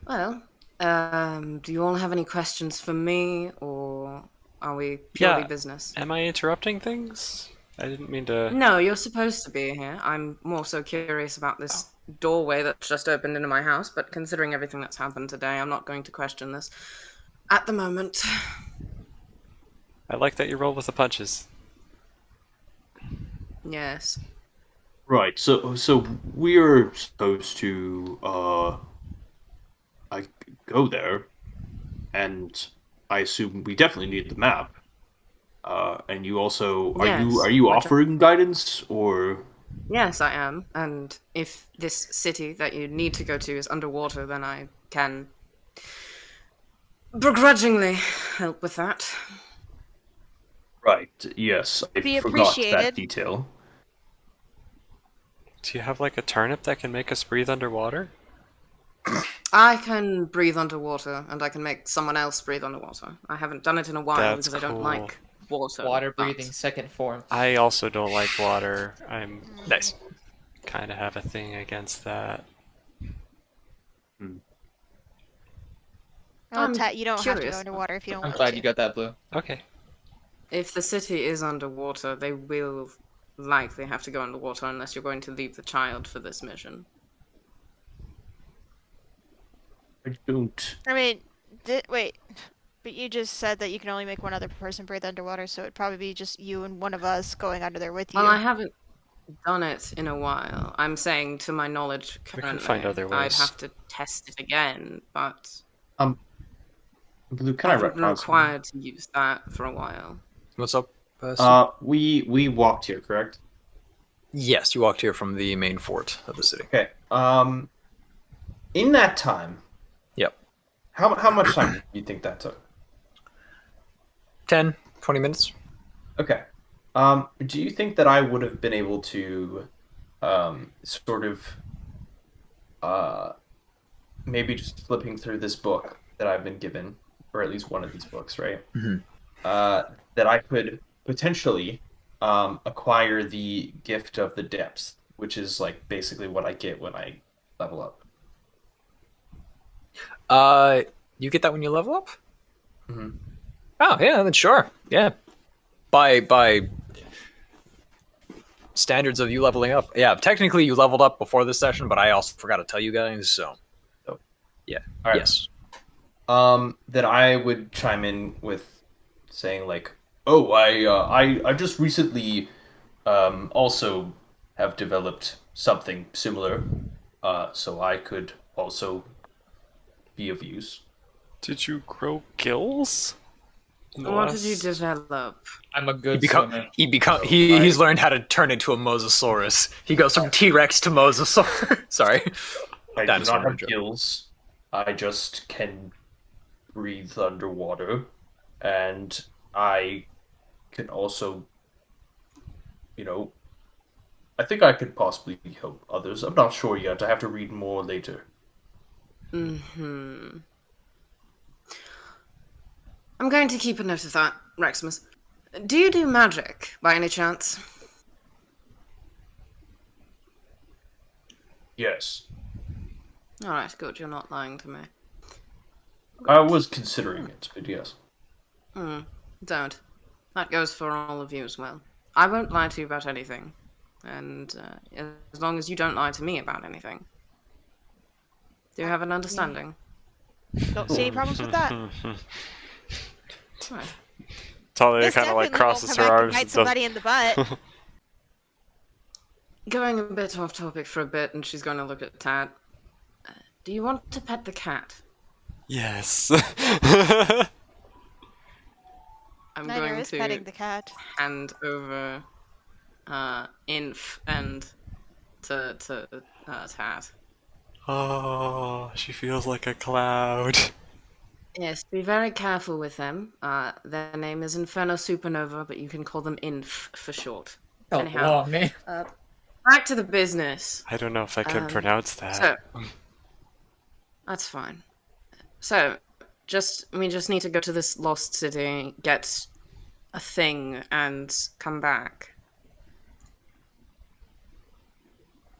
Well, do you all have any questions for me, or are we purely Yeah. business? Am I interrupting things? I didn't mean to. No, you're supposed to be here. I'm more so curious about this doorway that's just opened into my house, but considering everything that's happened today, I'm not going to question this at the moment. I like that you roll with the punches. Yes. Right. So we're supposed to I go there, and I assume we definitely need the map. And you also are Yes, are you which I- offering guidance or? Yes, I am. And if this city that you need to go to is underwater, then I can begrudgingly help with that. Right. Yes, I Be forgot that appreciated. detail. Do you have like a turnip that can make us breathe underwater? I can breathe underwater, and I can make someone else breathe underwater. I haven't done it in a while That's because I don't cool. like water. Water but- breathing second form. I also don't like water. I'm Nice. kind of have a thing against that. Oh, I'm Tat, you don't have to curious. go underwater if you don't I'm want glad to. you got that, Blue. Okay. If the city is underwater, they will likely have to go underwater unless you're going to leave the child for this mission. I don't. I mean, wait, but you just said that you can only make one other person breathe underwater, so it'd probably be just you and one of us going under there with you. Well, I haven't done it in a while. I'm saying, to my knowledge, We currently, can find other I'd ways. have to test it again, but Blue, I can I haven't been retcon something? required to use that for a while. What's up? Steve? We walked here, correct? Yes, you walked here from the main fort of the city. Okay. In that time, Yep. how much time do you think that took? 10, 20 minutes. Okay. Do you think that I would have been able to, sort of, maybe just flipping through this book that I've been given, or at least one of these books, right? Mhm. That I could potentially acquire the gift of the depths, which is like basically what I get when I level up. You get that when you level up? Mhm. Oh yeah, then sure. Yeah. By standards of you leveling up. Yeah, technically you leveled up before this session, but I also forgot to tell you guys, so Oh. yeah. All right. Yes. That I would chime in with saying like, "Oh, I just recently also have developed something similar, so I could also be of use." Did you grow gills? What did you Last- develop? I'm a good swimmer. He's learned how to turn into a mosasaurus. He goes from T-Rex to mosasaur. Sorry. I do Dinosaur not have joke. gills. I just can breathe underwater, and I can also, I think I could possibly help others. I'm not sure yet. I have to read more later. I'm going to keep a note of that, Reximus. Do you do magic, by any chance? Yes, Alright, good, you're not lying to me. I was considering it, but yes. Don't. That goes for all of you as well. I won't lie to you about anything. And as long as you don't lie to me about anything. Do you have an understanding? Don't see any problems with that. Right. Talia This kind of like definitely crosses won't her come back and arms bite and does. somebody in the butt. Going a bit off topic for a bit, and she's going to look at Tad. Do you want to pet the cat? Yes. I'm Niner going is to petting the cat. hand over Inf and to Tad. Oh, she feels like a cloud. Yes, be very careful with them. Their name is Inferno Supernova, but you can call them Inf for short. Oh, Anyhow. long name. Back to the business. I don't know if I can pronounce that. So, that's fine. So, we just need to go to this lost city, get a thing, and come back.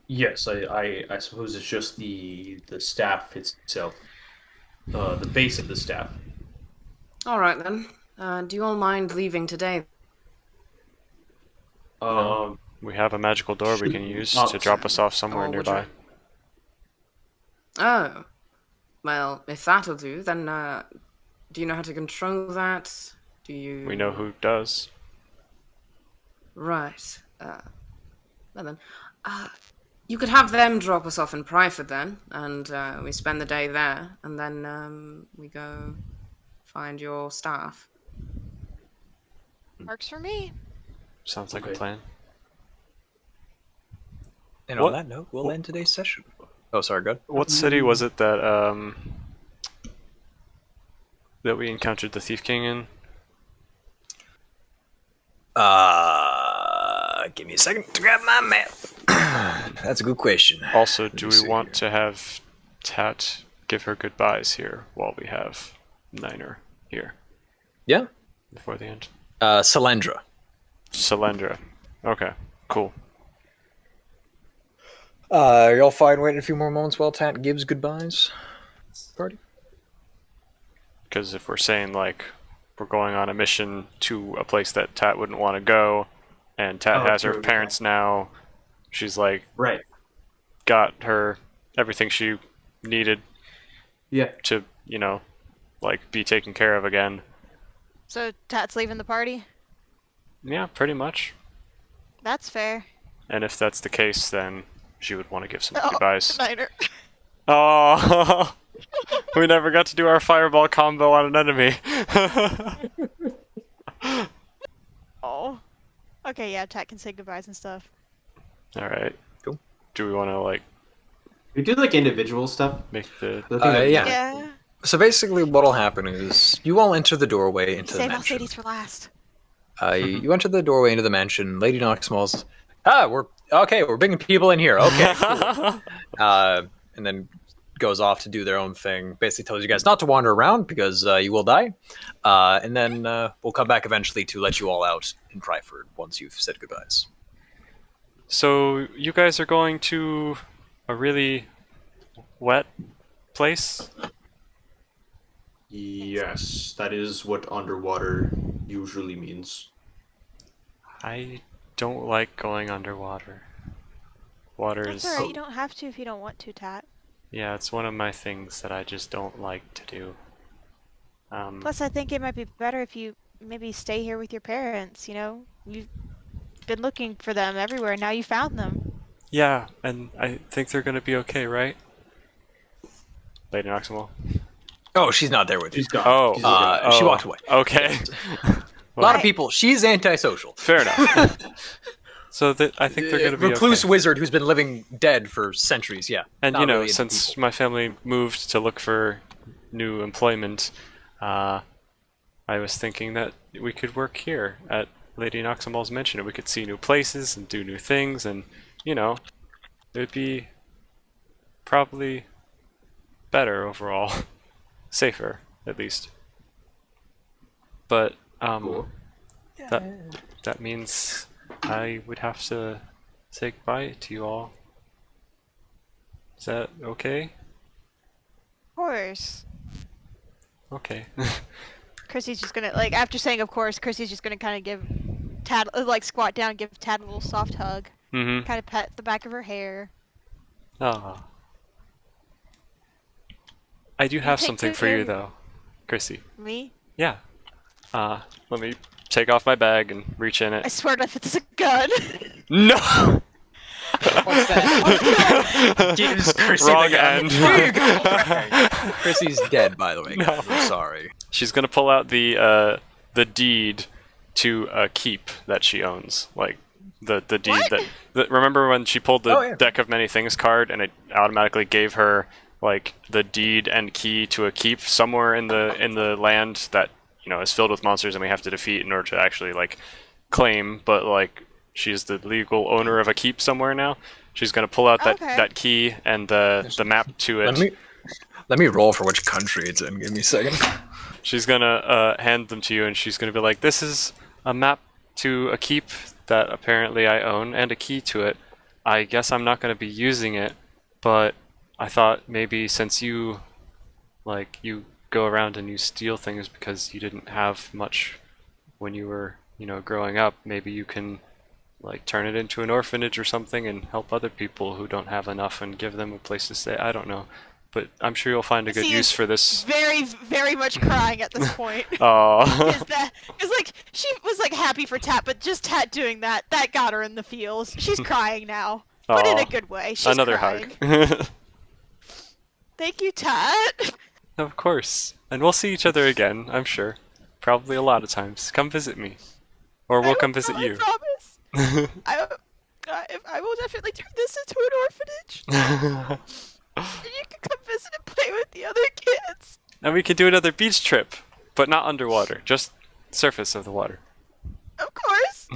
Yes, I suppose it's just the staff itself, the base of the staff. All right then. Do you all mind leaving today? We have a magical door we can use not- to drop us off somewhere Oh, would nearby. you- Oh. Well, if that'll do, then do you know how to control that? Do you... We know who does. Right. Well then, you could have them drop us off in Pryford then, and we spend the day there, and then we go find your staff. Works for me. Sounds like a Okay. plan. And What- on that note, we'll end today's session. Oh, sorry, good. What city was it that that we encountered the Thief King in? Give me a second to grab my map. That's a good question. Also, Let do me we see want here. to have Tat give her goodbyes here while we have Niner here Yeah. before the end? Salendra. Salendra. Okay, cool. Y'all fine waiting a few more moments while Tat gives goodbyes? Party? Because if we're saying, like, we're going on a mission to a place that Tat wouldn't want to go, and Tat has her true. parents now, she's, like, Right. got her everything she needed Yeah. to, you know, like, be taken care of again. So Tat's leaving the party? Yeah, pretty much. That's fair. And if that's the case, then she would want to give some goodbyes. Niner. Oh, we never got to do our fireball combo on an enemy. Oh. Okay, yeah, Tat can say goodbyes and stuff. All right. Cool. Do we want to, like, We do like individual stuff. make the... I think that'd be yeah. nice. Yeah. So basically, what'll happen is you all enter the doorway into the Save mansion. Mercedes for last. You enter the doorway into the mansion. Lady Knoxmall's, we're bringing people in here. Okay, cool. And then goes off to do their own thing. Basically tells you guys not to wander around because you will die. And then we'll come back eventually to let you all out in Pryford once you've said goodbyes. So, you guys are going to a really wet place? Yes, that is what underwater usually means. I don't like going underwater. Water That's is... alright, you don't have to if you don't want to, Tat. Yeah, it's one of my things that I just don't like to do. Plus, I think it might be better if you maybe stay here with your parents, you know? You've been looking for them everywhere, now you found them. Yeah, and I think they're going to be okay, right? Lady Knoxmall? Oh, she's not there with you. She's gone. Oh, She's gone. She walked away. Okay. A lot of people. She's antisocial. Fair enough. So I think they're going to be Recluse okay. wizard who's been living dead for centuries. Yeah. And, Not you know, really into since people. my family moved to look for new employment, I was thinking that we could work here at Lady Knoxmall's mansion, and we could see new places and do new things, and, you know, it would be probably better overall. Safer, at least. But, Cool. that means I would have to say goodbye to you all. Is that okay? Of course. Okay. Chrissy's just gonna, like, after saying of course, Chrissy's just gonna kind of give Tad, like, squat down, give Tad a little soft hug. Mm-hmm. Kind of pet the back of her hair. Ah. I do have take something good for you, care- though, Chrissy. Me? Yeah. Let me take off my bag and reach in I it. swear to if it's a gun. No! What's that? Gives Chrissy Wrong the gun. end. Here you go. Chrissy's dead, by the way. No. Guys. I'm sorry. She's gonna pull out the deed to a keep that she owns, like the deed What? that. Remember when she pulled the Oh, yeah. deck of many things card and it automatically gave her like the deed and key to a keep somewhere in the land that, you know, is filled with monsters and we have to defeat in order to actually like claim, but like she's the legal owner of a keep somewhere now. She's gonna pull out that Okay. that key and the map to it. Let me roll for which country it's in. Give me a second. She's gonna hand them to you, and she's gonna be like, "This is a map to a keep that apparently I own, and a key to it. I guess I'm not gonna be using it, but I thought maybe since you go around and you steal things because you didn't have much when you were, you know, growing up, maybe you can like turn it into an orphanage or something and help other people who don't have enough and give them a place to stay. I don't know, but I'm sure you'll find a good use for this. Very, very much crying at this point. Oh. Because like she was like happy for Tat, but just Tat doing that got her in the feels. She's crying now, but in a good way. She's Another crying. hug. Thank you, Tat. Of course, and we'll see each other again. I'm sure, probably a lot of times. Come visit me, or we'll come visit you. I promise. I will definitely turn this into an orphanage. And you can come visit and play with the other kids. And we can do another beach trip, but not underwater, just surface of the water. Of course.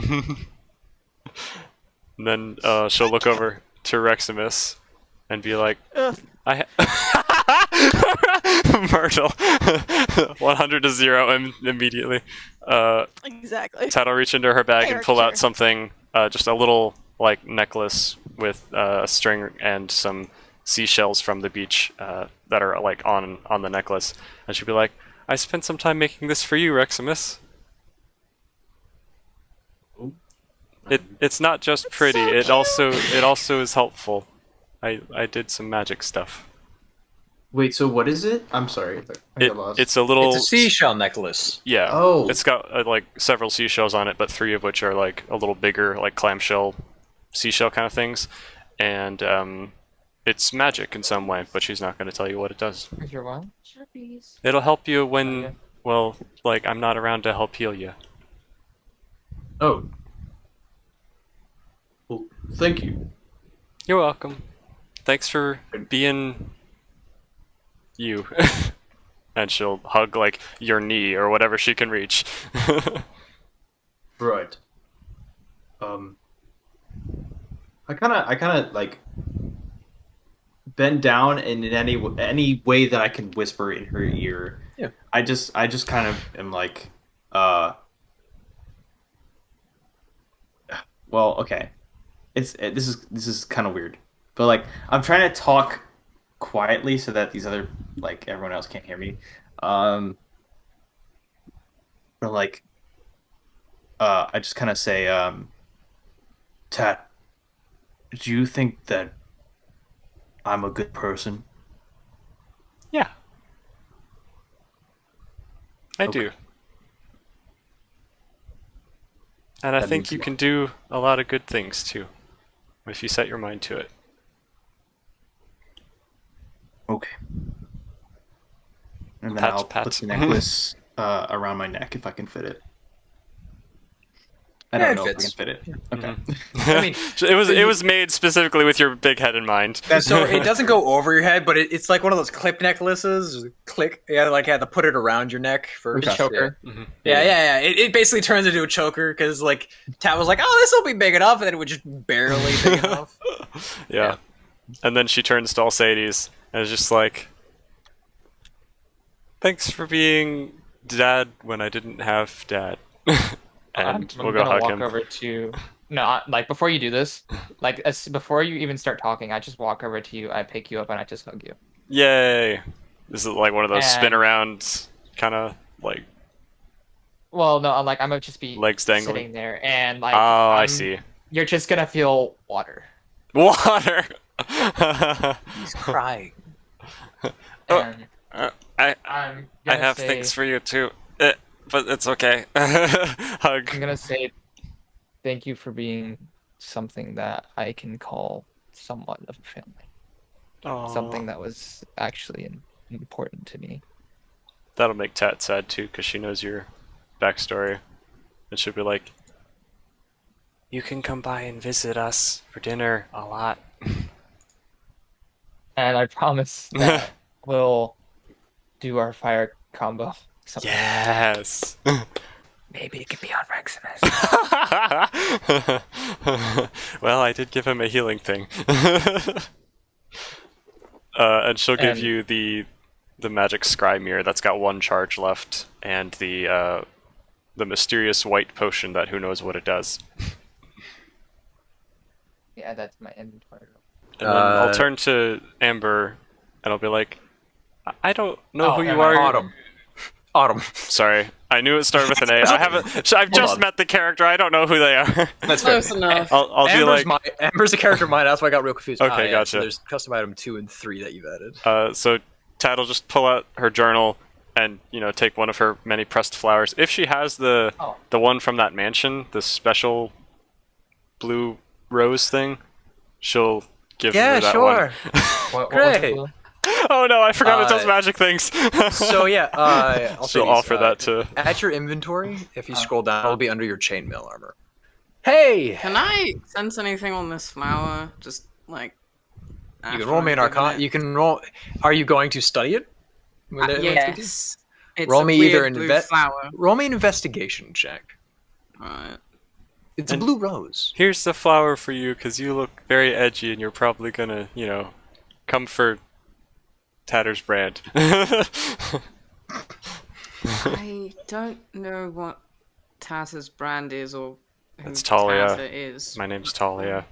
And then she'll look over to Reximus and be like, Ugh. Myrtle. 100 to 0 immediately. Exactly. Tad will reach into her bag and pull out Character. something, just a little like necklace with a string and some seashells from the beach that are like on the necklace, and she'll be like, "I spent some time making this for you, Reximus." It's not just pretty; so it also is helpful. I did some magic stuff. Wait, so what is it? I'm sorry. I got lost. It's a little. It's a seashell necklace. Yeah. Oh. It's got like several seashells on it, but 3 of which are like a little bigger, like clamshell seashell kind of things, and it's magic in some way, but she's not going to tell you what it does. You're what? Sharpies. It'll help you when, Okay. well, like I'm not around to help heal you. Oh. Well, thank you. You're welcome. Thanks for being you. And she'll hug like your knee or whatever she can reach. Right. I kind of like bend down and in any way that I can whisper in her ear. Yeah. I just kind of am like, well, okay. This is kind of weird, but like I'm trying to talk quietly so that these other like everyone else can't hear me. But like, I just kind of say, Tat, do you think that I'm a good person? Yeah. I Okay. do. And I That think means you a can lot. do a lot of good things too, if you set your mind to it. Okay. And then Pat, I'll pat. put the necklace around my neck if I can fit it. I Yeah, don't it know if I can fits. fit it. Okay. I mean, it was made specifically with your big head in mind. so it doesn't go over your head, but it's like one of those clip necklaces. Click, you had to put it around your neck for The choker. Yeah. It basically turns into a choker because like Tat was like, "Oh, this will be big enough," and then it would just barely big enough. Yeah. And then she turns to Alcides and is just like, "Thanks for being dad when I didn't have dad." And I'm we'll go gonna hug walk him. over to like before you do this, like before you even start talking, I just walk over to you, I pick you up, and I just hug you. Yay! This is like one of those spin And- around kind of like Well, no, like I'm gonna just be legs dangling. sitting there, and like Oh, I I'm- see. You're just gonna feel water. Water. He's crying. Oh, And I I'm I gonna have say, things for you too, but it's okay. Hug. I'm gonna say thank you for being something that I can call somewhat of a family. Aw. Something that was actually important to me. That'll make Tat sad too, because she knows your backstory, and she'll be like, "You can come by and visit us for dinner a lot." And I promise that we'll do our fire combo. sometime. Yes. Maybe it could be on Reximus. Well, I did give him a healing thing. And she'll give And- you the magic scry mirror that's got 1 charge left, and the mysterious white potion that who knows what it does. Yeah, that's my inventory. And then I'll turn to Amber, and I'll be like, I don't know who you are. Autumn. Sorry. I knew it started with an A. I haven't. I've just on. met the character. I don't know who they are. That's fair. Close enough. I'll do like. Amber's a character of mine. That's why I got real confused. Okay, yeah, gotcha. So there's custom item 2 and 3 that you've added. So Tad will just pull out her journal and take one of her many pressed flowers. If she has the one from that mansion, the special blue rose thing, she'll give her that one. What Great. was it? Oh no, I forgot it does magic things. So yeah, I'll She'll offer that to. At your inventory, if you scroll down, it'll be under your chainmail armor. Hey! Can I sense anything on this flower? Just like. You can roll me an arcana. You can roll. Are you going to study it? Yes. It's Roll a me weird either blue flower. Roll me an investigation check. Right. It's a blue rose. Here's the flower for you because you look very edgy and you're probably gonna, come for Tatter's brand. I don't know what Tatter's brand is or who It's Talia. Tatter is. My name's Talia.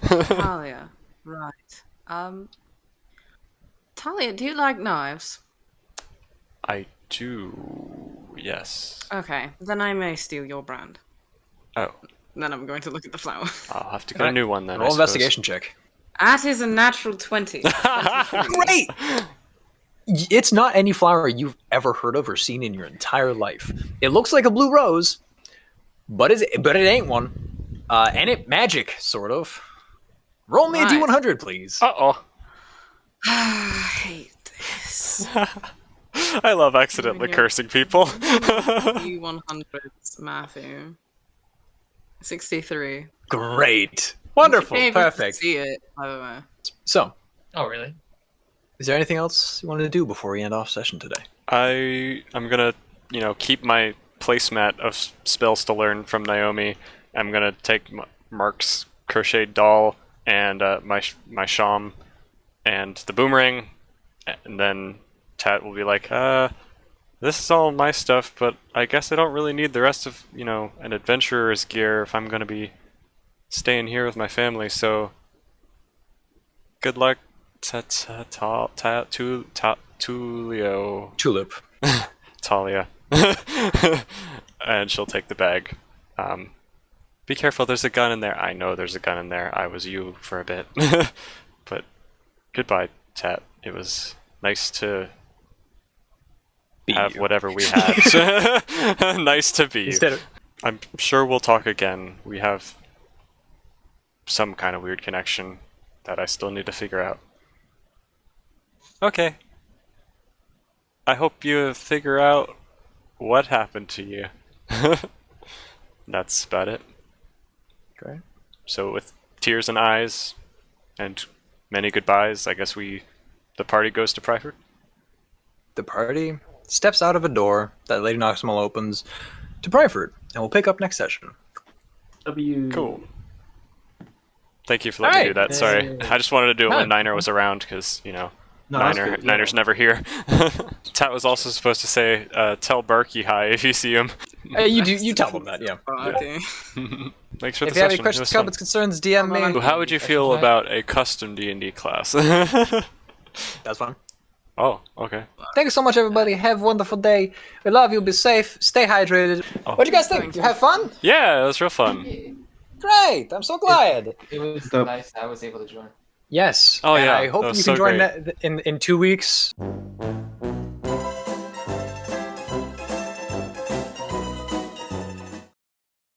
Talia. Right. Talia, do you like knives? I do, yes. Okay, then I may steal your brand. Oh, Then I'm going to look at the flower. I'll have to get a new one then. Roll investigation check. That is a natural 20. Great! It's not any flower you've ever heard of or seen in your entire life. It looks like a blue rose, but it ain't one. And it magic, sort of. Roll me a Right. D100, please. Uh-oh. I hate this. I love accidentally Yeah. cursing people. D100s, Matthew. 63. Great. Wonderful. You can't even Perfect. see it, by the way. So, Oh, really? is there anything else you wanted to do before we end off session today? I'm gonna, keep my placemat of spells to learn from Naomi. I'm gonna take Mark's crocheted doll and my sham and the boomerang, and then Tat will be like, this is all my stuff, but I guess I don't really need the rest of, an adventurer's gear if I'm gonna be staying here with my family, so good luck, Tulio. Tulip. Talia. And she'll take the bag. Be careful, there's a gun in there. I know there's a gun in there. I was you for a bit. But goodbye, Tat. It was nice to have you. whatever we had. Nice to be you. Instead of, I'm sure we'll talk again. We have some kind of weird connection that I still need to figure out. Okay. I hope you figure out what happened to you. That's about it. Great. So with tears in eyes and many goodbyes, I guess the party goes to Pryford. The party steps out of a door that Lady Noxmal opens to Pryford, and we'll pick up next session. Cool. Thank you for letting me do that. Sorry. I just wanted to do it when Niner was around because, Niner's never here. Tat was also supposed to say, tell Barky hi if you see him. You tell them that, yeah. Okay. Thanks for the If you have any session. questions, comments, concerns, DM me. How would you feel about a custom D&D class? That's fine. Oh, okay. Thank you so much, everybody. Have a wonderful day. We love you. Be safe. Stay hydrated. What do you guys think? You have fun? Yeah, it was real fun. Great. I'm so glad. It was nice. I was able to join. Yes. Oh, and yeah. I hope That you was can so join great. in 2 weeks.